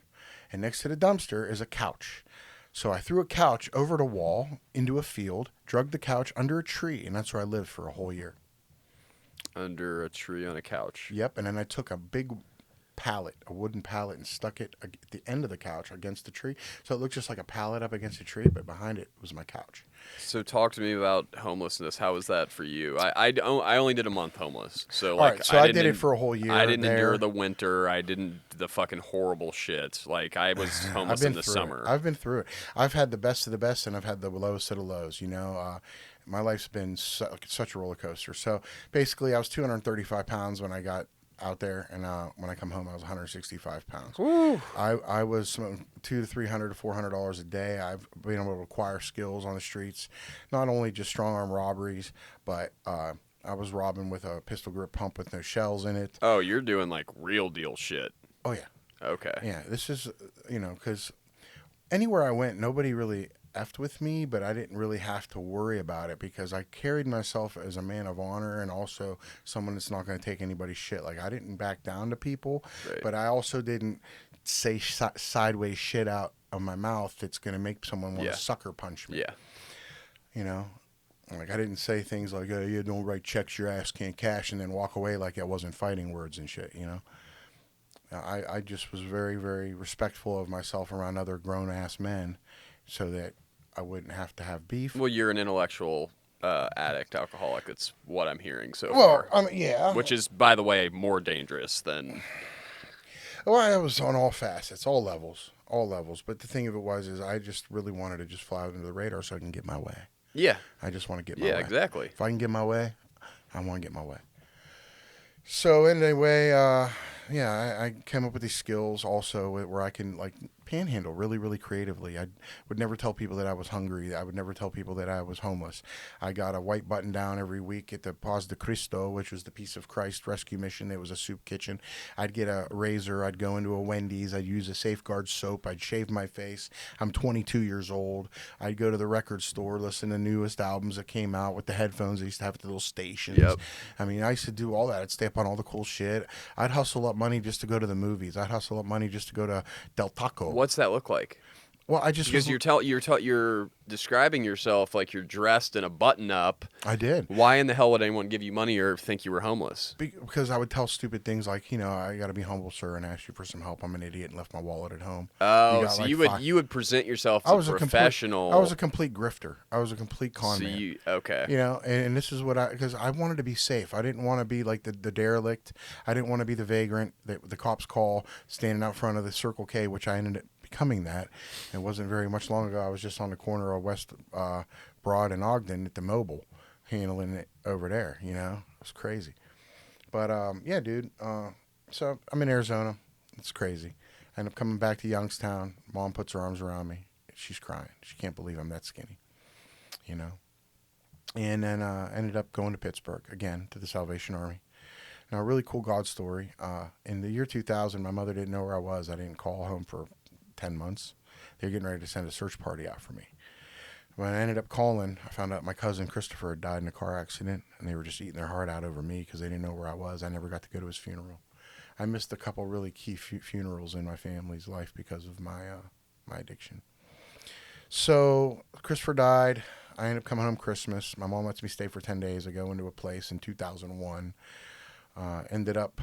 And next to the dumpster is a couch. So I threw a couch over the wall into a field, dragged the couch under a tree, and that's where I lived for a whole year. Under a tree on a couch. Yep, and then I took a big pallet, a wooden pallet, and stuck it at the end of the couch against the tree. So it looked just like a pallet up against a tree, but behind it was my couch. So talk to me about homelessness. How was that for you? I only did a month homeless. So like, right, so I did it for a whole year. I didn't endure the winter. I didn't the fucking horrible shit. Like I was homeless in the summer. I've been through it. I've had the best of the best, and I've had the lowest of the lows. You know, my life's been such a roller coaster. So basically, I was 235 pounds when I got out there, and when I come home, I was 165 pounds. Woo. I was $200 to $300 to $400 a day. I've been able to acquire skills on the streets, not only just strong arm robberies, but I was robbing with a pistol grip pump with no shells in it. Oh, you're doing like real deal shit. Oh yeah. Okay. Yeah, this is because anywhere I went, nobody really effed with me, but I didn't really have to worry about it because I carried myself as a man of honor and also someone that's not going to take anybody's shit. Like I didn't back down to people, but I also didn't say sideways shit out of my mouth that's going to make someone want to sucker punch me. Yeah. You know, like I didn't say things like, "Oh, you don't write checks your ass can't cash," and then walk away like I wasn't fighting words and shit. You know, I just was very, very respectful of myself around other grown ass men, so that I wouldn't have to have beef. Well, you're an intellectual addict, alcoholic. That's what I'm hearing so far. Well, yeah. Which is, by the way, more dangerous than... Well, I was on all facets, all levels. But the thing of it is I just really wanted to just fly under the radar so I can get my way. Yeah. I just want to get my way. Yeah, exactly. If I can get my way, I want to get my way. So anyway, I came up with these skills also where I can like panhandle really, really creatively. I would never tell people that I was hungry. I would never tell people that I was homeless. I got a white button down every week at the Paz de Cristo, which was the Peace of Christ rescue mission. It was a soup kitchen. I'd get a razor. I'd go into a Wendy's. I'd use a Safeguard soap. I'd shave my face. I'm 22 years old. I'd go to the record store, listen to the newest albums that came out with the headphones. They used to have the little stations. Yep. I mean, I used to do all that. I'd stay up on all the cool shit. I'd hustle up money just to go to the movies. I'd hustle up money just to go to Del Taco. What's that look like? Well, I just Because you're describing yourself like you're dressed in a button-up. I did. Why in the hell would anyone give you money or think you were homeless? Because I would tell stupid things like, I got to be humble, sir, and ask you for some help. I'm an idiot and left my wallet at home. Oh, so you would present yourself as a professional. I was a complete grifter. I was a complete con man. Okay. And this is because I wanted to be safe. I didn't want to be like the derelict. I didn't want to be the vagrant that the cops call standing out front of the Circle K, which I ended up becoming that. It wasn't very much long ago. I was just on the corner of West Broad and Ogden at the Mobile, handling it over there. It was crazy. But yeah, dude. So I'm in Arizona. It's crazy. I end up coming back to Youngstown. Mom puts her arms around me. She's crying. She can't believe I'm that skinny. And then ended up going to Pittsburgh again to the Salvation Army. Now, a really cool God story. In the year 2000, my mother didn't know where I was. I didn't call home for 10 months. They were getting ready to send a search party out for me. When I ended up calling, I found out my cousin Christopher had died in a car accident, and they were just eating their heart out over me because they didn't know where I was. I never got to go to his funeral. I missed a couple really key funerals in my family's life because of my addiction. So Christopher died. I ended up coming home Christmas. My mom lets me stay for 10 days. I go into a place in 2001. Ended up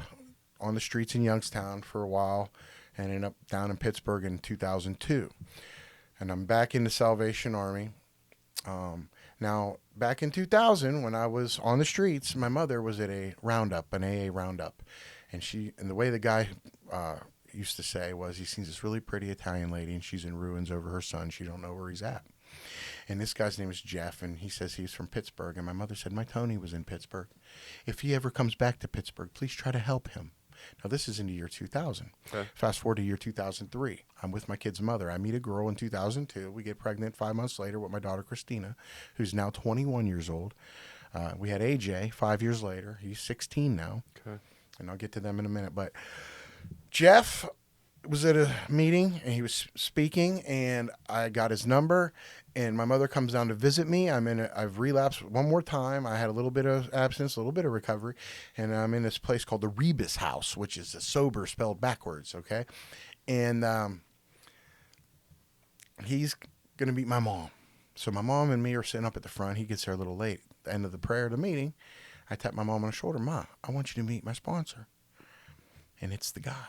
on the streets in Youngstown for a while. And ended up down in Pittsburgh in 2002. And I'm back in the Salvation Army. Now, back in 2000, when I was on the streets, my mother was at a roundup, an AA roundup. And the way the guy used to say was, he sees this really pretty Italian lady, and she's in ruins over her son. She don't know where he's at. And this guy's name is Jeff, and he says he's from Pittsburgh. And my mother said, my Tony was in Pittsburgh. If he ever comes back to Pittsburgh, please try to help him. Now, this is in the year 2000. Okay. Fast forward to year 2003. I'm with my kid's mother. I meet a girl in 2002. We get pregnant 5 months later with my daughter, Christina, who's now 21 years old. We had AJ 5 years later. He's 16 now. Okay. And I'll get to them in a minute. But Jeff was at a meeting, and he was speaking, and I got his number. And my mother comes down to visit me. I've relapsed one more time. I had a little bit of abstinence, a little bit of recovery. And I'm in this place called the Rebus House, which is a sober spelled backwards, okay? And he's going to meet my mom. So my mom and me are sitting up at the front. He gets there a little late. At the end of the prayer of the meeting, I tap my mom on the shoulder. Ma, I want you to meet my sponsor. And it's the guy.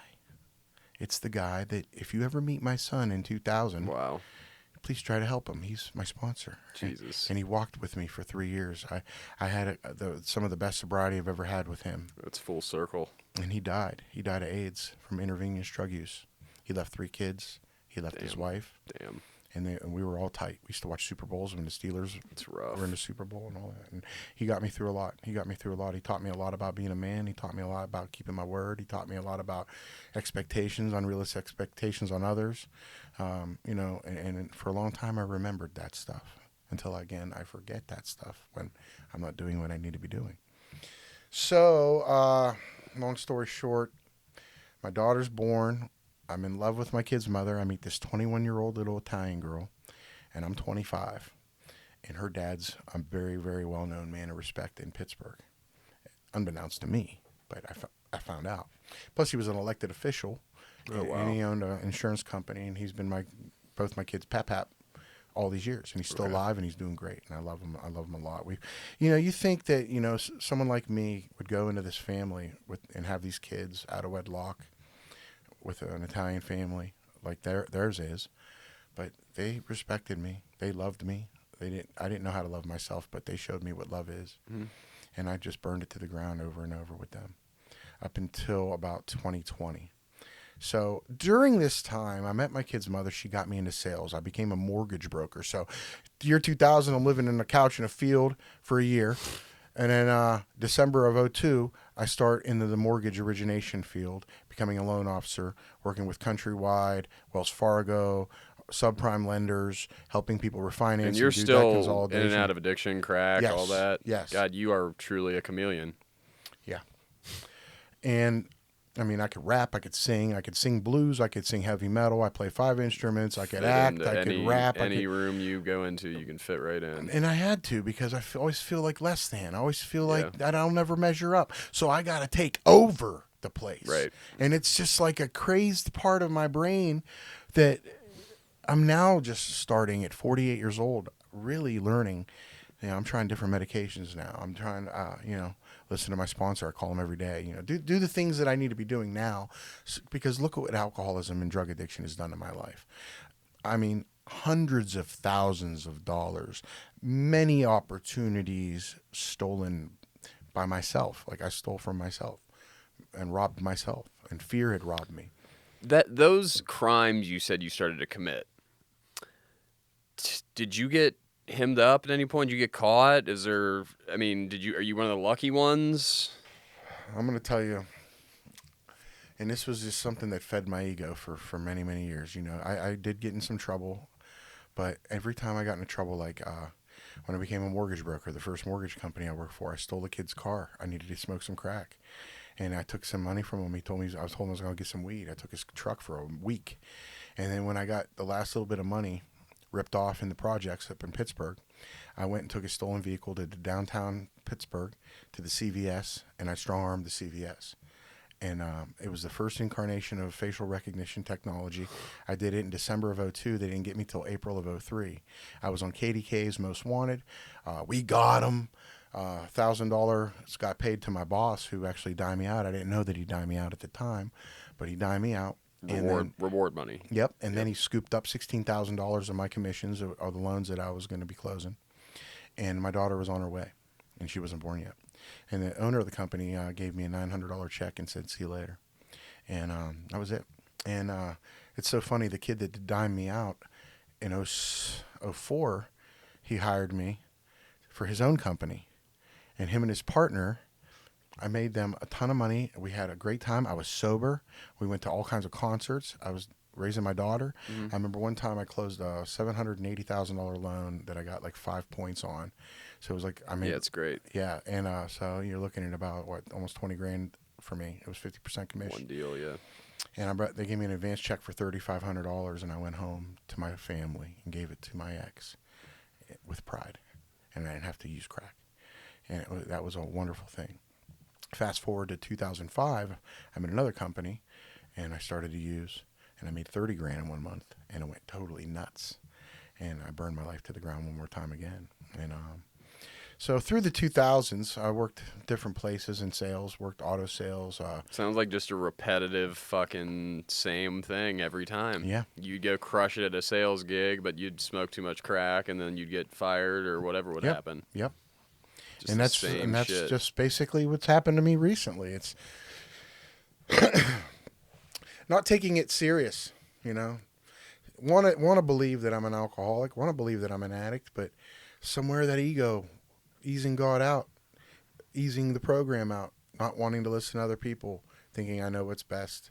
It's the guy that if you ever meet my son in 2000... Wow. Please try to help him. He's my sponsor. Jesus. And he walked with me for 3 years. I had some of the best sobriety I've ever had with him. That's full circle. And he died. He died of AIDS from intravenous drug use. He left 3 kids. He left his wife. Damn. And we were all tight. We used to watch Super Bowls when the Steelers were in the Super Bowl and all that. And he got me through a lot. He taught me a lot about being a man. He taught me a lot about keeping my word. He taught me a lot about expectations, unrealistic expectations on others. And for a long time I remembered that stuff until, again, I forget that stuff when I'm not doing what I need to be doing. So, long story short, my daughter's born. I'm in love with my kid's mother. I meet this 21-year-old little Italian girl, and I'm 25. And her dad's a very, very well-known man of respect in Pittsburgh, unbeknownst to me, but I found out. Plus, he was an elected official, and he owned an insurance company, and he's been both my kids' pap all these years, and he's still alive, and he's doing great, and I love him. I love him a lot. You think that someone like me would go into this family and have these kids out of wedlock with an Italian family like theirs is, but they respected me. They loved me. I didn't know how to love myself, but they showed me what love is, and I just burned it to the ground over and over with them up until about 2020. So during this time, I met my kid's mother. She got me into sales. I became a mortgage broker. So year 2000, I'm living in a couch in a field for a year. And then December of 2002, I start into the mortgage origination field, becoming a loan officer, working with Countrywide, Wells Fargo, subprime lenders, helping people refinance. And you're still in and out of addiction, crack, yes, all that? Yes. God, you are truly a chameleon. Yeah. And I could rap, I could sing blues, I could sing heavy metal, I play 5 instruments, I could act, I could rap. Any room you go into, you can fit right in. And I had to, because I always feel like less than. I always feel like I'll never measure up. So I got to take over the place. Right. And it's just like a crazed part of my brain that I'm now just starting at 48 years old, really learning. I'm trying different medications now. I'm trying, listen to my sponsor. I call him every day. Do the things that I need to be doing now, because look at what alcoholism and drug addiction has done to my life. I mean, hundreds of thousands of dollars, many opportunities stolen by myself. Like I stole from myself and robbed myself, and fear had robbed me. Those crimes you said you started to commit, did you get hemmed up at any point? Did you get caught? Are you one of the lucky ones? I'm going to tell you, and this was just something that fed my ego for many, many years. I did get in some trouble, but every time I got into trouble, like when I became a mortgage broker, the first mortgage company I worked for, I stole a kid's car. I needed to smoke some crack. And I took some money from him. He told me, I was told him I was going to get some weed. I took his truck for a week. And then when I got the last little bit of money ripped off in the projects up in Pittsburgh, I went and took a stolen vehicle to the downtown Pittsburgh to the CVS, and I strong-armed the CVS. And it was the first incarnation of facial recognition technology. I did it in December of 2002. They didn't get me till April of 2003. I was on KDK's Most Wanted. We got him. $1,000 got paid to my boss, who actually dined me out. I didn't know that he dined me out at the time, but he dined me out. Reward money. Yep. And then he scooped up $16,000 of my commissions of the loans that I was going to be closing. And my daughter was on her way, and she wasn't born yet. And the owner of the company gave me a $900 check and said, "See you later." And that was it. And it's so funny. The kid that dined me out in 2004, he hired me for his own company. And him and his partner, I made them a ton of money. We had a great time. I was sober. We went to all kinds of concerts. I was raising my daughter. Mm-hmm. I remember one time I closed a $780,000 loan that I got like 5 points on. So it was like, yeah, it's great. Yeah. And so you're looking at about almost 20 grand for me. It was 50% commission. One deal. Yeah. And they gave me an advance check for $3,500, and I went home to my family and gave it to my ex with pride. And I didn't have to use crack. And that was a wonderful thing. Fast forward to 2005, I'm in another company, and I started to use, and I made 30 grand in 1 month, and it went totally nuts. And I burned my life to the ground one more time again. And so through the 2000s, I worked different places in sales, worked auto sales. Sounds like just a repetitive fucking same thing every time. Yeah. You'd go crush it at a sales gig, but you'd smoke too much crack, and then you'd get fired or whatever would happen. Yep. Just and that's just basically what's happened to me recently. It's not taking it serious, Want to believe that I'm an alcoholic, want to believe that I'm an addict, but somewhere that ego, easing God out, easing the program out, not wanting to listen to other people, thinking I know what's best,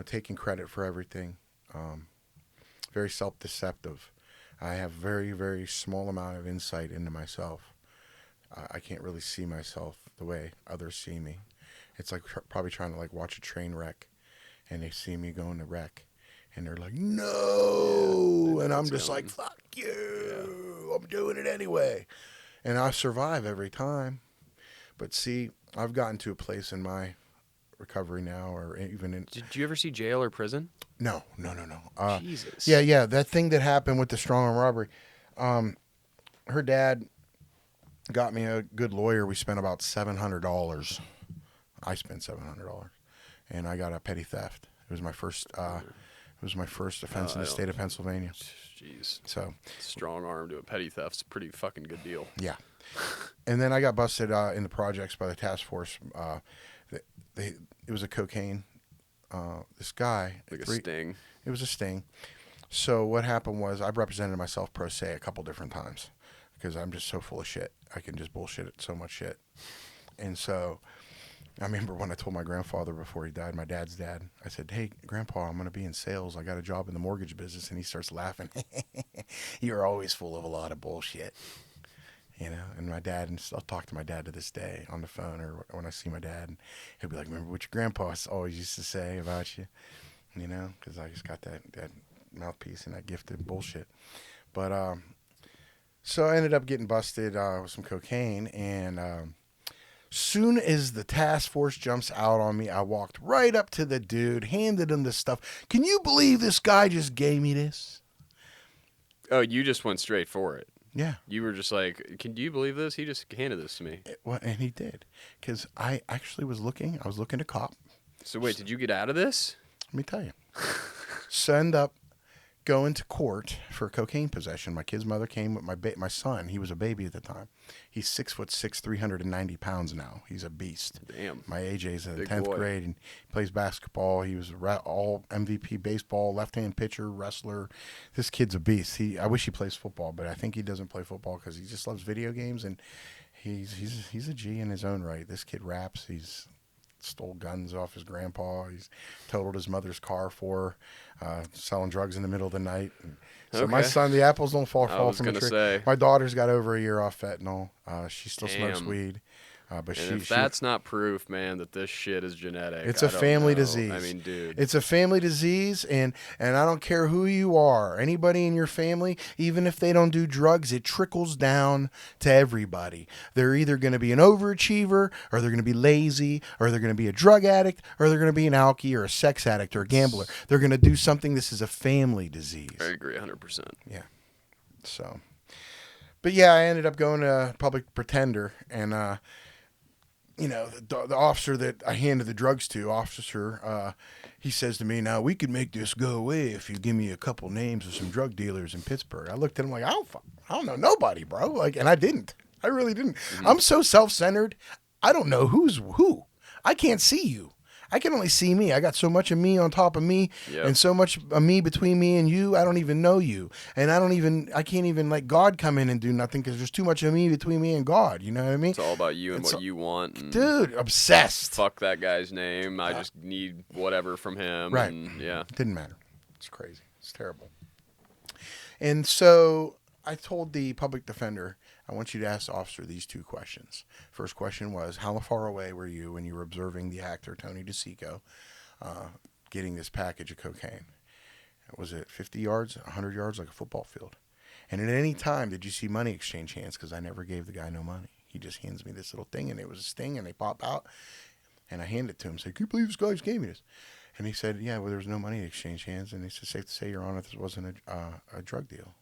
taking credit for everything. Very self-deceptive. I have very, very small amount of insight into myself. I can't really see myself the way others see me. It's like probably trying to watch a train wreck, and they see me going to wreck, and they're like, "No," and I'm just like, "Fuck you! I'm doing it anyway," and I survive every time. But see, I've gotten to a place in my recovery now, or even in. Did you ever see jail or prison? No. Jesus. Yeah. That thing that happened with the strong arm robbery. Her dad got me a good lawyer. We spent about $700. I spent $700, and I got a petty theft. It was my first. Offense in the state of Pennsylvania. Jeez. So strong arm to a petty theft's a pretty fucking good deal. Yeah. And then I got busted in the projects by the task force. It was a cocaine. This guy. A sting. It was a sting. So what happened was I represented myself pro se a couple different times because I'm just so full of shit. I can just bullshit it so much shit. And so I remember when I told my grandfather before he died, my dad's dad, I said, "Hey, Grandpa, I'm going to be in sales. I got a job in the mortgage business." And he starts laughing. "You're always full of a lot of bullshit." And my dad, and I'll talk to my dad to this day on the phone or when I see my dad, and he'll be like, "Remember what your grandpa always used to say about you?" Because I just got that mouthpiece and that gift of bullshit. But so I ended up getting busted with some cocaine, and soon as the task force jumps out on me, I walked right up to the dude, handed him the stuff. "Can you believe this guy just gave me this?" Oh, you just went straight for it. Yeah. You were just like, "Can you believe this? He just handed this to me." Well, and he did, because I actually was looking. I was looking to cop. So wait, did you get out of this? Let me tell you. So I end up going to court for cocaine possession. My kid's mother came with my son. He was a baby at the time. He's 6'6", 390 pounds now. He's a beast. Damn. My AJ's in the Big 10th boy. grade, and he plays basketball. He was all MVP baseball, left-hand pitcher, wrestler. This kid's a beast. I wish he plays football, but I think he doesn't play football because he just loves video games, and he's a G in his own right. This kid raps. He's stole guns off his grandpa. He's totaled his mother's car for selling drugs in the middle of the night. And so my Okay. son, the apples don't fall was from the gonna tree. say. My daughter's got over a year off fentanyl. She still smokes Damn. weed. But And if that's not proof, man, that this shit is genetic. it's I a don't family know. disease. I mean, dude. It's a family disease, and I don't care who you are, anybody in your family, even if they don't do drugs, it trickles down to everybody. They're either going to be an overachiever, or they're going to be lazy, or they're going to be a drug addict, or they're going to be an alkie or a sex addict or a gambler. They're going to do something. This is a family disease. I agree 100%. Yeah. So, but yeah, I ended up going to Public Pretender, and the officer that I handed the drugs to, he says to me, "Now we could make this go away if you give me a couple names of some drug dealers in Pittsburgh." I looked at him like, I don't know nobody, bro. Like, and I didn't. I really didn't. Mm-hmm. I'm so self-centered. I don't know who's who. I can't see you. I can only see me. I got so much of me on top of me, Yep. and so much of me between me and you. I don't even know you, and I can't even let God come in and do nothing because there's too much of me between me and God. You know what I mean? It's all about you and It's what you want. And Dude, obsessed. fuck that guy's name. I just need whatever from him. Right. And yeah. Didn't matter. It's crazy. It's terrible. And so I told the public defender, I want you to ask the officer these two questions. First question was, how far away were you when you were observing the actor, Tony DeCecco, getting this package of cocaine? Was it 50 yards, 100 yards, like a football field? And at any time, did you see money exchange hands? Because I never gave the guy no money. He just hands me this little thing, and it was a sting, and they pop out. And I hand it to him, say, "Can you believe this guy just gave me this?" And he said, "Yeah, well, there was no money to exchange hands." And he said, "Safe to say, Your Honor, this wasn't a drug deal."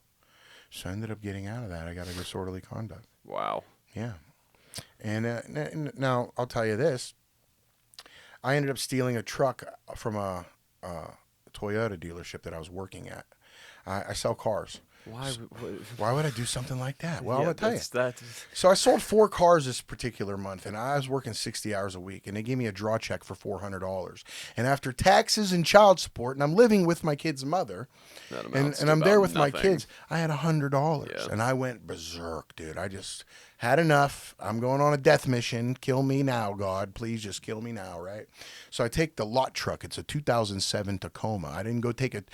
So I ended up getting out of that. I got a disorderly conduct. Wow. Yeah. And now I'll tell you this. I ended up stealing a truck from a Toyota dealership that I was working at. I sell cars. Why would I do something like that? Well, Yeah, I'll tell you. that's So I sold 4 cars this particular month, and I was working 60 hours a week, and they gave me a draw check for $400. And after taxes and child support, and I'm living with my kid's mother, that and amounts to I'm there about with my nothing. kids, I had $100. Yeah. And I went berserk, dude. I just had enough. I'm going on a death mission. Kill me now, God. Please just kill me now, right? So I take the lot truck. It's a 2007 Tacoma. I didn't go take a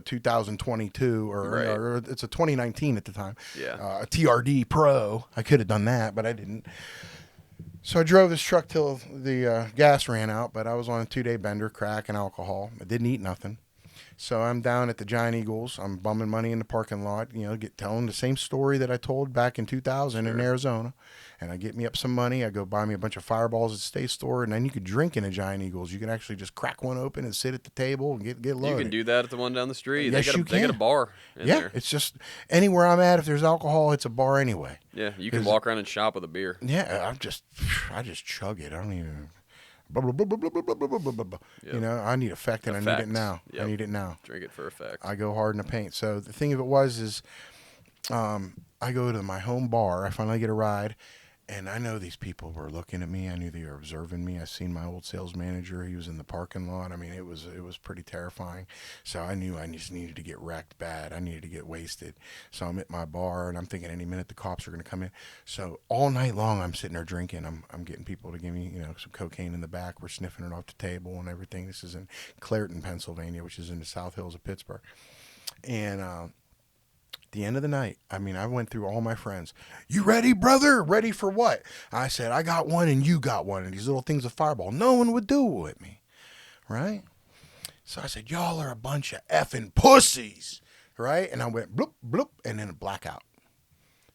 2022 or it's a 2019 at the time. Yeah. A TRD Pro. I could have done that, but I didn't. So I drove this truck till the gas ran out, but I was on a 2-day bender, crack and alcohol. I didn't eat nothing. So I'm down at the Giant Eagles. I'm bumming money in the parking lot, telling the same story that I told back in 2000 in Arizona. And I get me up some money. I go buy me a bunch of Fireballs at the State Store, and then you could drink in a Giant Eagles. You can actually just crack one open and sit at the table and get loaded. You can do that at the one down the street. Yes, They got a bar in Yeah, there. it's just anywhere I'm at, if there's alcohol, it's a bar anyway. Yeah, you can walk around and shop with a beer. Yeah, I just chug it. I don't even. Blah, blah, blah, blah, blah, blah, blah, blah, blah, blah. Yep. I need effect, and I need it now. Yep. I need it now. Drink it for effect. I go hard in the paint. So the thing of it is I go to my home bar. I finally get a ride, and I know these people were looking at me. I knew they were observing me. I seen my old sales manager. He was in the parking lot. I mean, it was pretty terrifying. So I knew I just needed to get wrecked bad. I needed to get wasted. So I'm at my bar, and I'm thinking any minute the cops are going to come in. So all night long I'm sitting there drinking. I'm getting people to give me some cocaine in the back. We're sniffing it off the table and everything. This is in Clairton, Pennsylvania, which is in the South Hills of Pittsburgh. And the end of the night, I went through all my friends. "You ready, brother? Ready for what?" I said, "I got one and you got one, and these little things of Fireball. No one would do it with me." Right? So I said, "Y'all are a bunch of effing pussies." Right? And I went bloop, bloop, and then a blackout.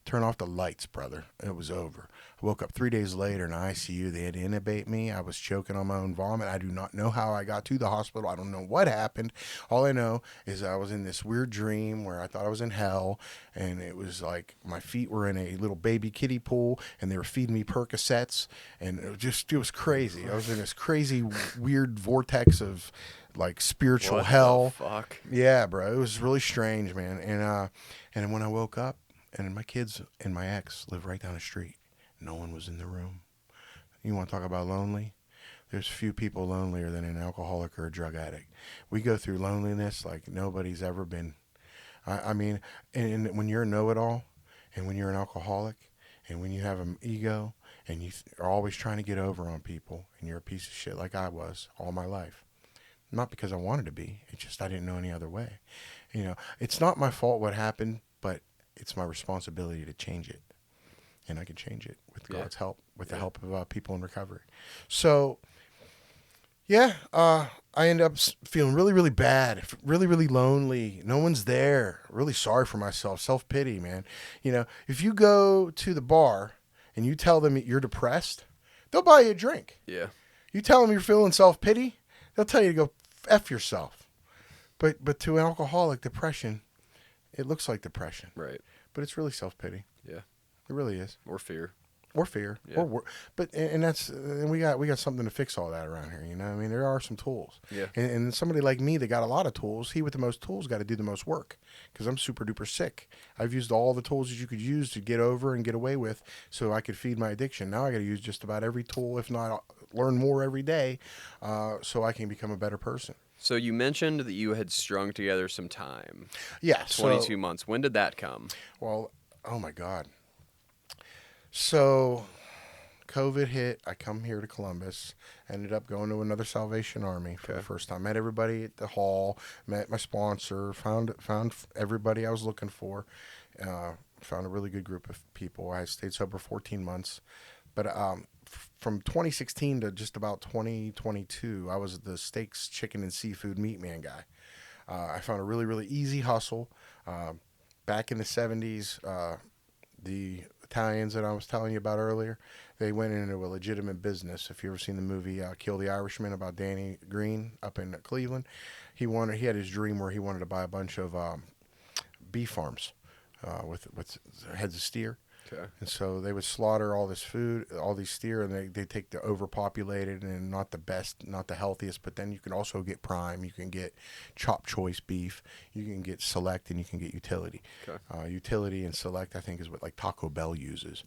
Turn off the lights, brother. It was over. I woke up 3 days later in the ICU. They had to intubate me. I was choking on my own vomit. I do not know how I got to the hospital. I don't know what happened. All I know is I was in this weird dream where I thought I was in hell, and it was like my feet were in a little baby kiddie pool, and they were feeding me Percocets, and it was crazy. I was in this crazy weird vortex of like spiritual What hell. the fuck? Yeah, bro, it was really strange, man. And when I woke up, and my kids and my ex live right down the street, no one was in the room. You want to talk about lonely? There's few people lonelier than an alcoholic or a drug addict. We go through loneliness like nobody's ever been. I mean, and when you're a know-it-all, and when you're an alcoholic, and when you have an ego, and you are always trying to get over on people, and you're a piece of shit like I was all my life. Not because I wanted to be. It's just I didn't know any other way. You know, it's not my fault what happened, but it's my responsibility to change it. And I can change it with God's help, with the help of people in recovery. So, yeah, I end up feeling really, really bad, really, really lonely. No one's there. Really sorry for myself. Self-pity, man. You know, if you go to the bar and you tell them you're depressed, they'll buy you a drink. Yeah. You tell them you're feeling self-pity, they'll tell you to go F yourself. But to an alcoholic, depression, it looks like depression. Right. But it's really self-pity. Yeah. It really is. Or fear. Or fear. Yeah. And we got something to fix all that around here, you know? I mean, there are some tools. Yeah. And somebody like me that got a lot of tools, he with the most tools got to do the most work, because I'm super duper sick. I've used all the tools that you could use to get over and get away with so I could feed my addiction. Now I got to use just about every tool, if not learn more every day, so I can become a better person. So you mentioned that you had strung together some time. Yeah. 22 months. When did that come? Well, oh my God. So COVID hit. I come here to Columbus. Ended up going to another Salvation Army for the first time. Met everybody at the hall. Met my sponsor. Found everybody I was looking for. Found a really good group of people. I stayed sober 14 months. But from 2016 to just about 2022, I was the steaks, chicken, and seafood meat man guy. I found a really, really easy hustle. Back in the 70s, the Italians that I was telling you about earlier, they went into a legitimate business. If you ever seen the movie Kill the Irishman about Danny Green up in Cleveland, he had his dream where he wanted to buy a bunch of beef farms with heads of steer. Okay. And so they would slaughter all this food, all these steer, and they take the overpopulated and not the best, not the healthiest, but then you can also get prime, you can get chopped choice beef, you can get select, and you can get utility. Okay. Utility and select, I think, is what like Taco Bell uses,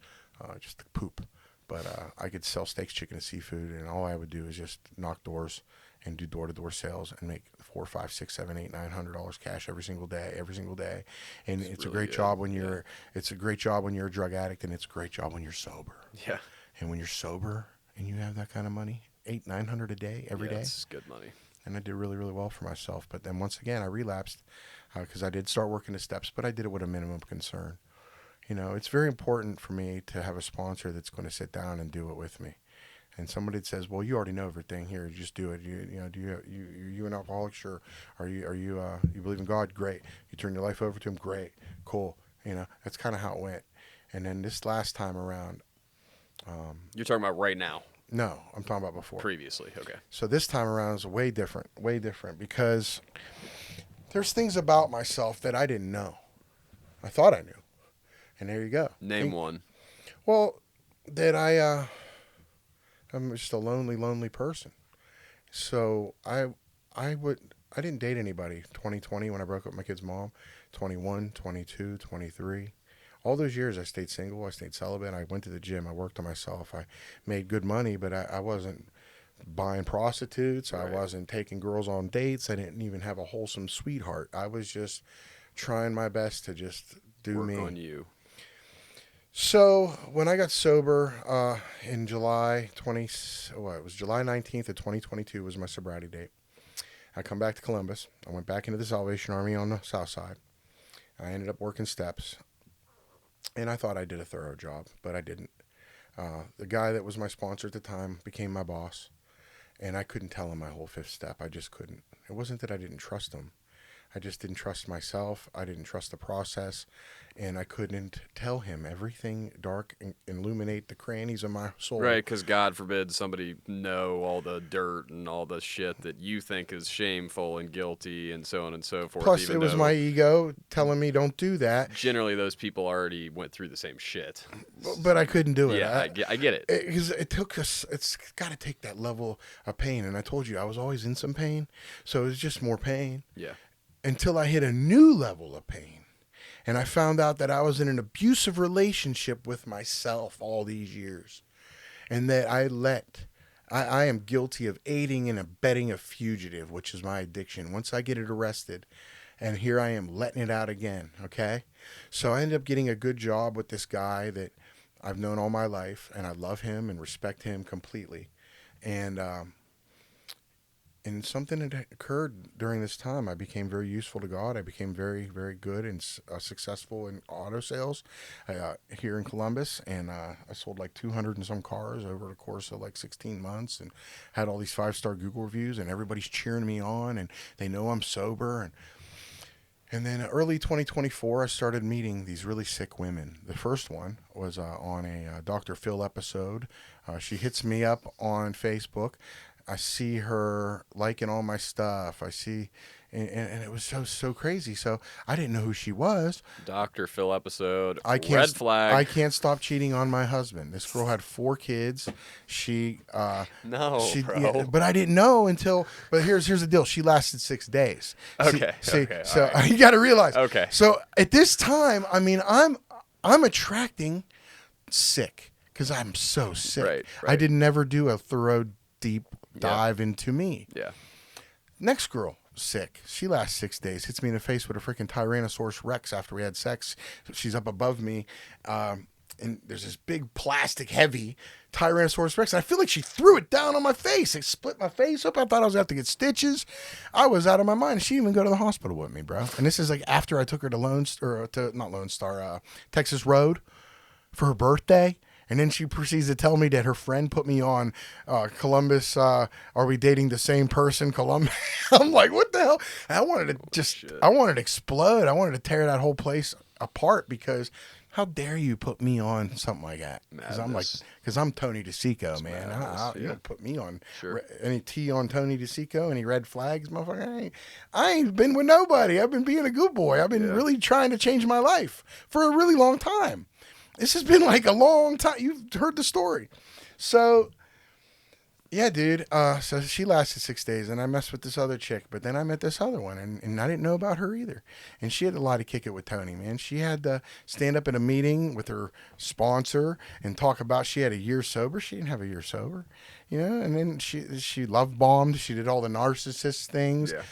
just the poop. But I could sell steaks, chicken, and seafood, and all I would do is just knock doors and do door-to-door sales and make $400, $500, $600, $700, $800, $900 cash every single day. And it's a great job when you're it's a great job when you're a drug addict, and it's a great job when you're sober. Yeah. And when you're sober and you have that kind of money, $800-900 a day every day. It's good money. And I did really, really well for myself. But then once again, I relapsed because I did start working the steps, but I did it with a minimum concern. You know, it's very important for me to have a sponsor that's going to sit down and do it with me. And somebody that says, "Well, you already know everything here. Just do it." You an alcoholic? Sure. You believe in God? Great. You turn your life over to Him? Great. Cool. You know, that's kind of how it went. And then this last time around, You're talking about right now? no, I'm talking about before. Previously, okay. So this time around is way different, because there's things about myself that I didn't know. I thought I knew, and there you go. Name one. Well, that I'm just a lonely person. So I didn't date anybody 2020 when I broke up with my kid's mom, 21, 22, 23. All those years I stayed single, I stayed celibate, I went to the gym, I worked on myself, I made good money, but I wasn't buying prostitutes, Right. I wasn't taking girls on dates, I didn't even have a wholesome sweetheart. I was just trying my best to just do Work me. on you. So when I got sober in July 19th of 2022 was my sobriety date. I come back to Columbus. I went back into the Salvation Army on the south side. I ended up working steps, and I thought I did a thorough job, but I didn't. The guy that was my sponsor at the time became my boss, and I couldn't tell him my whole fifth step. I just couldn't. It wasn't that I didn't trust him. I just didn't trust myself. I didn't trust the process, and I couldn't tell him everything dark and illuminate the crannies of my soul. Right, because God forbid somebody know all the dirt and all the shit that you think is shameful and guilty and so on and so forth. Plus, even it was though my ego telling me don't do that. generally those people already went through the same shit. But I couldn't do it. Yeah, I get it. Because it took us. It's got to take that level of pain. And I told you I was always in some pain, so it was just more pain. Yeah. Until I hit a new level of pain, and I found out that I was in an abusive relationship with myself all these years, and that I am guilty of aiding and abetting a fugitive, which is my addiction. Once I get it arrested, and here I am letting it out again. Okay, so I ended up getting a good job with this guy that I've known all my life, and I love him and respect him completely, and something had occurred during this time. I became very useful to God. I became very, very good and successful in auto sales here in Columbus. And I sold like 200 and some cars over the course of like 16 months and had all these 5-star Google reviews. And everybody's cheering me on and they know I'm sober. And then early 2024, I started meeting these really sick women. The first one was on a Dr. Phil episode. She hits me up on Facebook. I see her liking all my stuff. I see, and it was so crazy. So I didn't know who she was. Dr. Phil episode. Red flag. I can't stop cheating on my husband. This girl had 4 kids. No, bro. Yeah, but I didn't know until. But here's the deal. She lasted 6 days. Okay. So right. you got to realize. Okay. So at this time, I mean, I'm attracting sick because I'm so sick. Right. I did never do a thorough, deep dive into me. Yeah. Next girl, sick. She lasts 6 days. Hits me in the face with a freaking Tyrannosaurus Rex after we had sex. She's up above me. And there's this big plastic heavy Tyrannosaurus Rex. And I feel like she threw it down on my face. It split my face up. I thought I was going to have to get stitches. I was out of my mind. She didn't even go to the hospital with me, bro. And this is like after I took her to Texas Road for her birthday. And then she proceeds to tell me that her friend put me on Columbus. Are we dating the same person? Columbus. I'm like, what the hell? And I wanted to explode. I wanted to tear that whole place apart because how dare you put me on something like that? Because I'm Tony DeCecco, man. You don't put me on any tea on Tony DeCecco, any red flags, motherfucker. I ain't been with nobody. I've been being a good boy. I've been really trying to change my life for a really long time. This has been like a long time. You've heard the story. So, yeah, dude. So she lasted 6 days, and I messed with this other chick. But then I met this other one, and I didn't know about her either. And she had a lot to kick it with Tony, man. She had to stand up at a meeting with her sponsor and talk about she had a year sober. She didn't have a year sober, And then she love bombed. She did all the narcissist things. Yeah.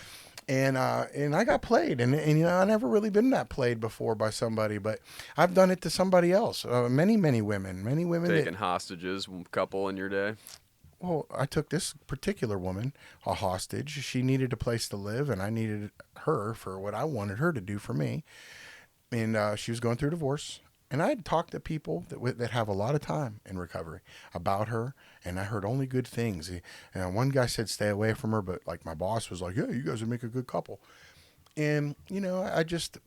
And I got played, and I never really been that played before by somebody, but I've done it to somebody else. Many women. Taking hostages, couple in your day. Well, I took this particular woman a hostage. She needed a place to live, and I needed her for what I wanted her to do for me. And she was going through divorce. And I had talked to people that have a lot of time in recovery about her, and I heard only good things. And one guy said stay away from her, but like my boss was like, yeah, you guys would make a good couple. And, I just,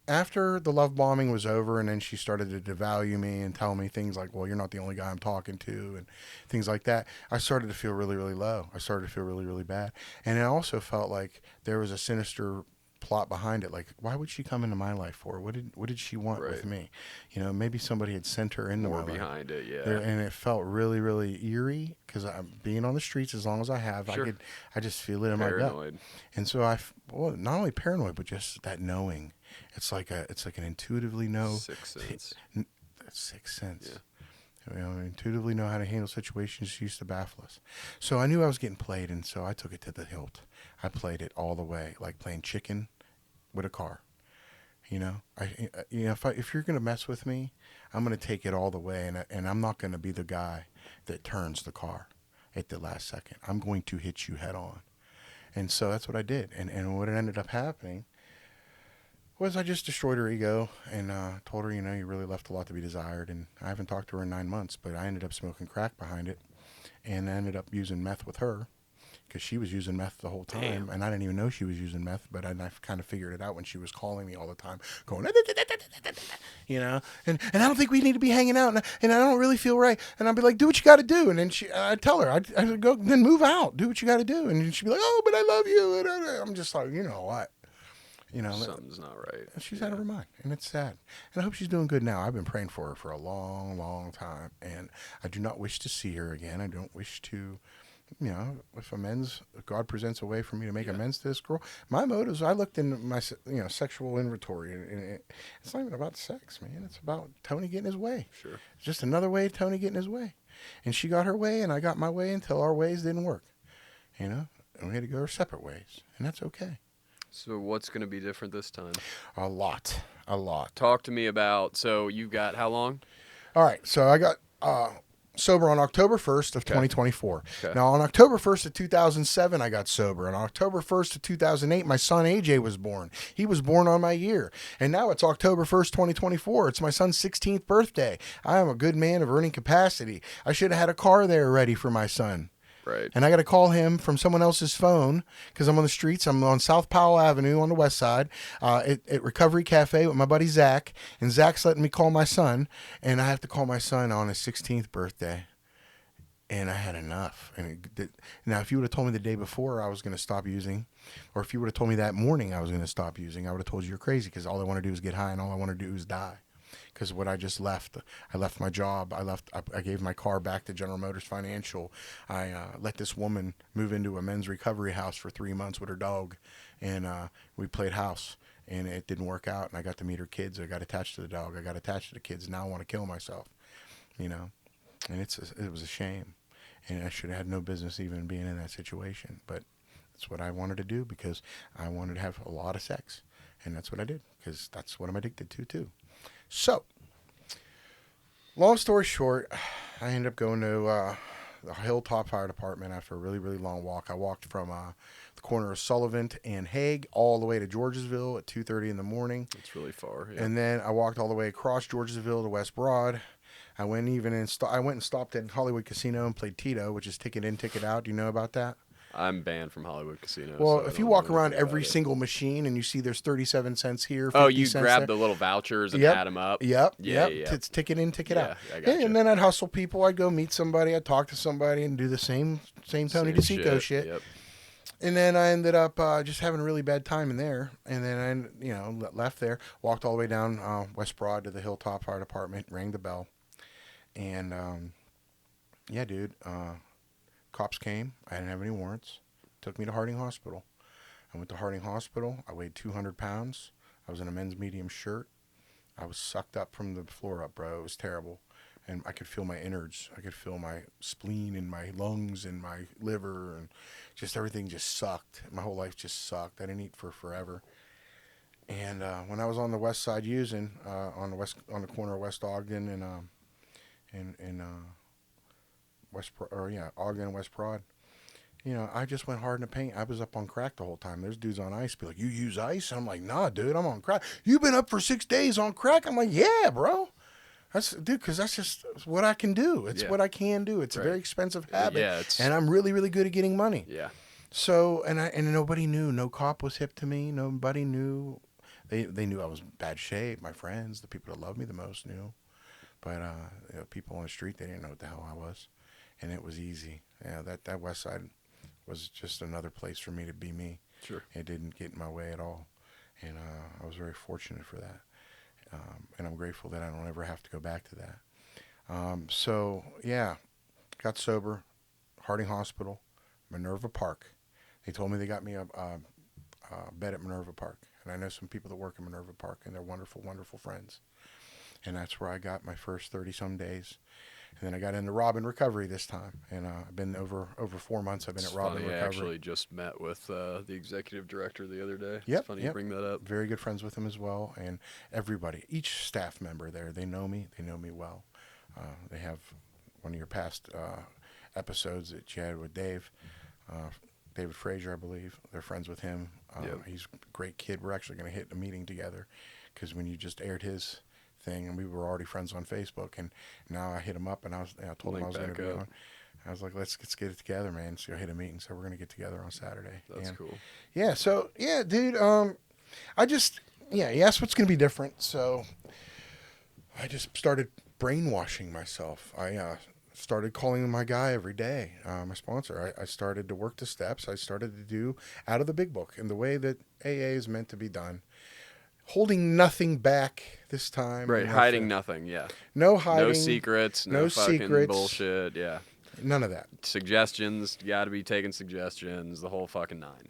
after the love bombing was over, and then she started to devalue me and tell me things like, well, you're not the only guy I'm talking to, and things like that, I started to feel really, really low. I started to feel really, really bad. And I also felt like there was a sinister plot behind it. Like, why would she come into my life for? What did she want with me? Maybe somebody had sent her into my life. More behind it, yeah. And it felt really, really eerie because I'm being on the streets as long as I have. Sure. I just feel it in my gut. And so not only paranoid, but just that knowing. It's like an intuitively know. Sixth sense. Sixth sense. Yeah. Intuitively know how to handle situations she used to baffle us. So I knew I was getting played, and so I took it to the hilt. I played it all the way, like playing chicken with a car. If you're gonna mess with me, I'm gonna take it all the way, and I'm not gonna be the guy that turns the car at the last second. I'm going to hit you head on, and so that's what I did. And what ended up happening was I just destroyed her ego and told her, you really left a lot to be desired. And I haven't talked to her in 9 months, but I ended up smoking crack behind it, and I ended up using meth with her. because she was using meth the whole time. Damn. And I didn't even know she was using meth, but I kind of figured it out when she was calling me all the time, going, you know, and I don't think we need to be hanging out, and I don't really feel right. And I'd be like, do what you got to do. And then I'd tell her, I'd go, then move out, do what you got to do. And she'd be like, oh, but I love you. And I'm just like, you know what? You know, Something's not right. She's out of her mind, and it's sad. And I hope she's doing good now. I've been praying for her for a long, long time, and I do not wish to see her again. I don't wish to, you know, if God presents a way for me to make amends to this girl. My motives, I looked into my, sexual inventory, and it's not even about sex, man. It's about Tony getting his way. Sure. It's just another way of Tony getting his way. And she got her way, and I got my way until our ways didn't work, you know, and we had to go our separate ways, and that's okay. So what's going to be different this time? A lot. Talk to me about, so you got how long? All right, so I got sober on October 1st of 2024. Okay. Now, on October 1st of 2007, I got sober. On October 1st of 2008, my son AJ was born. He was born on my year. And now it's October 1st, 2024. It's my son's 16th birthday. I am a good man of earning capacity. I should have had a car there ready for my son. Right. And I got to call him from someone else's phone because I'm on the streets. I'm on South Powell Avenue on the west side at Recovery Cafe with my buddy Zach. And Zach's letting me call my son. And I have to call my son on his 16th birthday. And I had enough. Now, if you would have told me the day before I was going to stop using, or if you would have told me that morning I was going to stop using, I would have told you you're crazy because all I want to do is get high and all I want to do is die. Because what I just left, I left my job. I gave my car back to General Motors Financial. I let this woman move into a men's recovery house for 3 months with her dog, and we played house, and it didn't work out. And I got to meet her kids. I got attached to the dog. I got attached to the kids. Now I want to kill myself, you know. And it was a shame, and I should have had no business even being in that situation. But that's what I wanted to do because I wanted to have a lot of sex, and that's what I did because that's what I'm addicted to too. So, long story short, I ended up going to the Hilltop Fire Department after a really, really long walk. I walked from the corner of Sullivan and Hague all the way to Georgesville at 2:30 in the morning. It's really far. Yeah. And then I walked all the way across Georgesville to West Broad. I went and stopped at Hollywood Casino and played Tito, which is ticket in, ticket out. Do you know about that? I'm banned from Hollywood Casino. Well, so if you walk around every single machine and you see there's 37 cents here, 50 oh, you cents grab there. the little vouchers and add them up? Yep. Yeah. It's ticket in, ticket out. I gotcha. And then I'd hustle people. I'd go meet somebody. I'd talk to somebody and do the same Tony DeCecco shit. Yep. And then I ended up just having a really bad time in there. And then I, left there, walked all the way down West Broad to the Hilltop Fire Department, rang the bell. And, cops came. I didn't have any warrants. Took me to Harding Hospital. I went to Harding Hospital. I weighed 200 pounds. I was in a men's medium shirt. I was sucked up from the floor up, bro. It was terrible. And I could feel my innards. I could feel my spleen and my lungs and my liver, and just everything just sucked. My whole life just sucked. I didn't eat for forever. And when I was on the west side using, on the corner of West Ogden and Ogden and West Broad, I just went hard in the paint. I was up on crack the whole time. There's dudes on ice be like, you use ice? And I'm like, nah, dude, I'm on crack. You've been up for 6 days on crack? I'm like, yeah, bro. Because that's just what I can do. It's what I can do. It's a very expensive habit. And I'm really, really good at getting money. Yeah. So, and nobody knew. No cop was hip to me. Nobody knew. They knew I was in bad shape. My friends, the people that loved me the most knew. But people on the street, they didn't know what the hell I was. And it was easy. Yeah, that West Side was just another place for me to be me. Sure. It didn't get in my way at all. And I was very fortunate for that. And I'm grateful that I don't ever have to go back to that. Got sober, Harding Hospital, Minerva Park. They told me they got me a bed at Minerva Park. And I know some people that work in Minerva Park, and they're wonderful, wonderful friends. And that's where I got my first 30-some days. And then I got into Robin Recovery this time, and I've been over 4 months. I've been at Robin Recovery. I actually just met with the executive director the other day. Yep, it's funny you bring that up. Very good friends with him as well, and everybody, each staff member there, they know me. They know me well. They have one of your past episodes that you had with David Frazier, I believe. They're friends with him. He's a great kid. We're actually going to hit a meeting together because when you just aired his thing, and we were already friends on Facebook, and now I hit him up, and I told him I was going to be on. I was like, let's get it together, man. So I hit a meeting, so we're gonna get together on Saturday. That's cool. Yeah. So yeah, dude. I just yeah. You asked what's gonna be different, so I just started brainwashing myself. I started calling my guy every day, my sponsor. I started to work the steps. I started to do out of the big book in the way that AA is meant to be done. Holding nothing back this time. Right, hiding nothing, yeah. No hiding. No secrets, no fucking secrets. bullshit, yeah. None of that. Suggestions, you got to be taking suggestions, the whole fucking nine.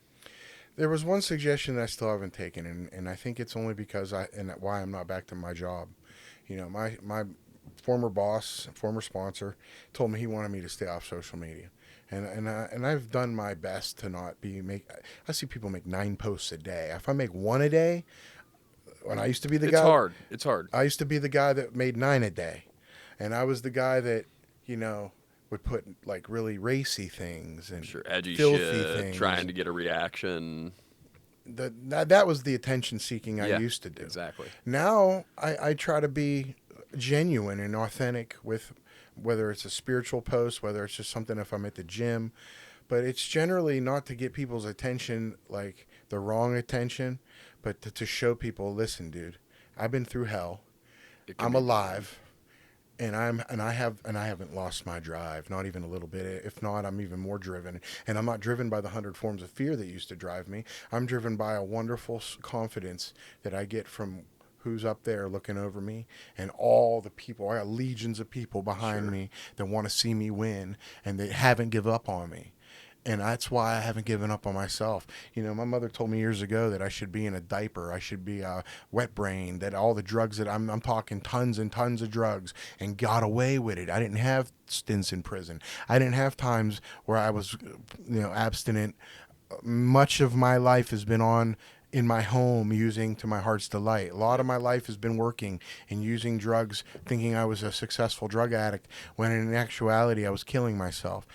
There was one suggestion that I still haven't taken, and I think it's only because why I'm not back to my job. You know, my former boss, former sponsor, told me he wanted me to stay off social media. And I've done my best to not I see people make 9 posts a day. If I make 1 a day, when I used to be the guy... It's hard. I used to be the guy that made 9 a day. And I was the guy that, you know, would put like really racy things and edgy filthy shit, things. trying to get a reaction. That was the attention seeking I used to do. Exactly. Now I try to be genuine and authentic with whether it's a spiritual post, whether it's just something if I'm at the gym. But it's generally not to get people's attention, like the wrong attention, but to show people, listen, dude, I've been through hell. I'm alive. And I haven't lost my drive, not even a little bit. If not, I'm even more driven. And I'm not driven by the 100 forms of fear that used to drive me. I'm driven by a wonderful confidence that I get from who's up there looking over me and all the people. I got legions of people behind me that want to see me win and they haven't given up on me. And that's why I haven't given up on myself. You know, my mother told me years ago that I should be in a diaper. I should be wet brain, that all the drugs that I'm talking tons and tons of drugs and got away with it. I didn't have stints in prison. I didn't have times where I was, you know, abstinent. Much of my life has been in my home using to my heart's delight. A lot of my life has been working and using drugs, thinking I was a successful drug addict, when in actuality I was killing myself.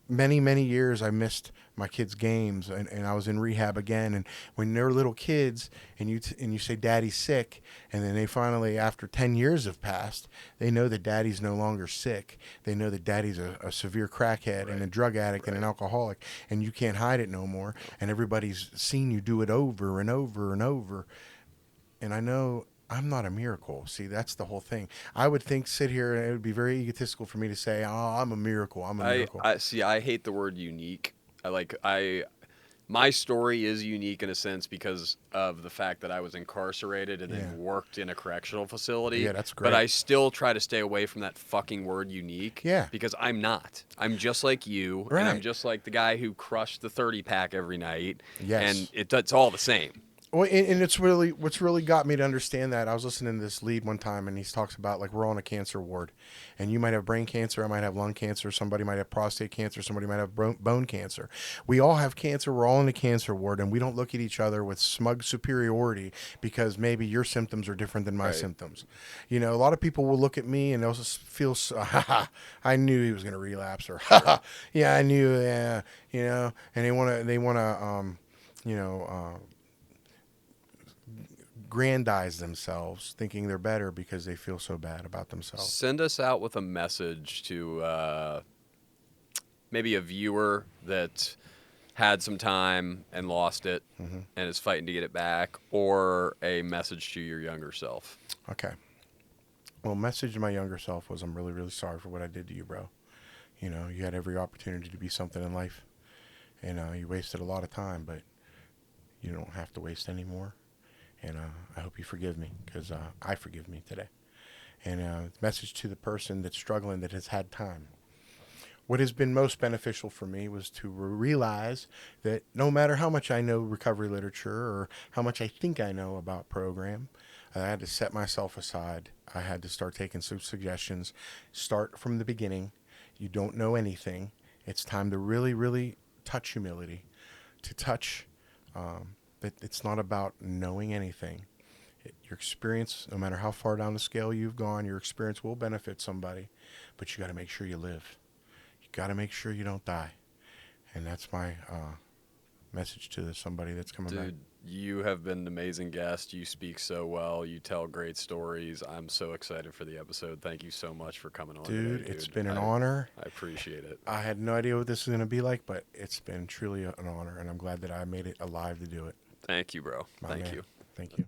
Many years I missed my kids' games, and I was in rehab again. And when they're little kids, and you say Daddy's sick, and then they finally, after 10 years have passed, they know that Daddy's no longer sick. They know that Daddy's a severe crackhead and a drug addict and an alcoholic, and you can't hide it no more. And everybody's seen you do it over and over and over. And I know I'm not a miracle. See, that's the whole thing. I would sit here, and it would be very egotistical for me to say, "Oh, I'm a miracle. I'm a miracle." I hate the word unique. My story is unique in a sense because of the fact that I was incarcerated and then worked in a correctional facility. Yeah, that's great. But I still try to stay away from that fucking word unique. Yeah. Because I'm not. I'm just like you. Right. And I'm just like the guy who crushed the 30-pack every night. Yes. And it's all the same. Well, and it's really what's really got me to understand that. I was listening to this lead one time, and he talks about like we're on a cancer ward, and you might have brain cancer, I might have lung cancer, somebody might have prostate cancer, somebody might have bone cancer. We all have cancer. We're all in a cancer ward, and we don't look at each other with smug superiority because maybe your symptoms are different than my symptoms. You know, a lot of people will look at me and they'll just feel, I knew he was going to relapse, or yeah, I knew, you know, and they want to, you know. Aggrandize themselves, thinking they're better because they feel so bad about themselves. Send us out with a message to maybe a viewer that had some time and lost it and is fighting to get it back, or a message to your younger self. Okay. Well, message to my younger self was, I'm really, really sorry for what I did to you, bro. You know, you had every opportunity to be something in life, and you wasted a lot of time, but you don't have to waste any more. And I hope you forgive me, because I forgive me today. And message to the person that's struggling, that has had time. What has been most beneficial for me was to realize that no matter how much I know recovery literature or how much I think I know about program, I had to set myself aside. I had to start taking some suggestions. Start from the beginning. You don't know anything. It's time to really, really touch humility, to touch... that it's not about knowing anything. Your experience, no matter how far down the scale you've gone, your experience will benefit somebody, but you got to make sure you live. You got to make sure you don't die. And that's my message to somebody that's coming back? Dude, you have been an amazing guest. You speak so well. You tell great stories. I'm so excited for the episode. Thank you so much for coming on Dude, today, it's been an honor. I appreciate it. I had no idea what this was going to be like, but it's been truly an honor, and I'm glad that I made it alive to do it. Thank you, bro. My Thank man. you. Thank you.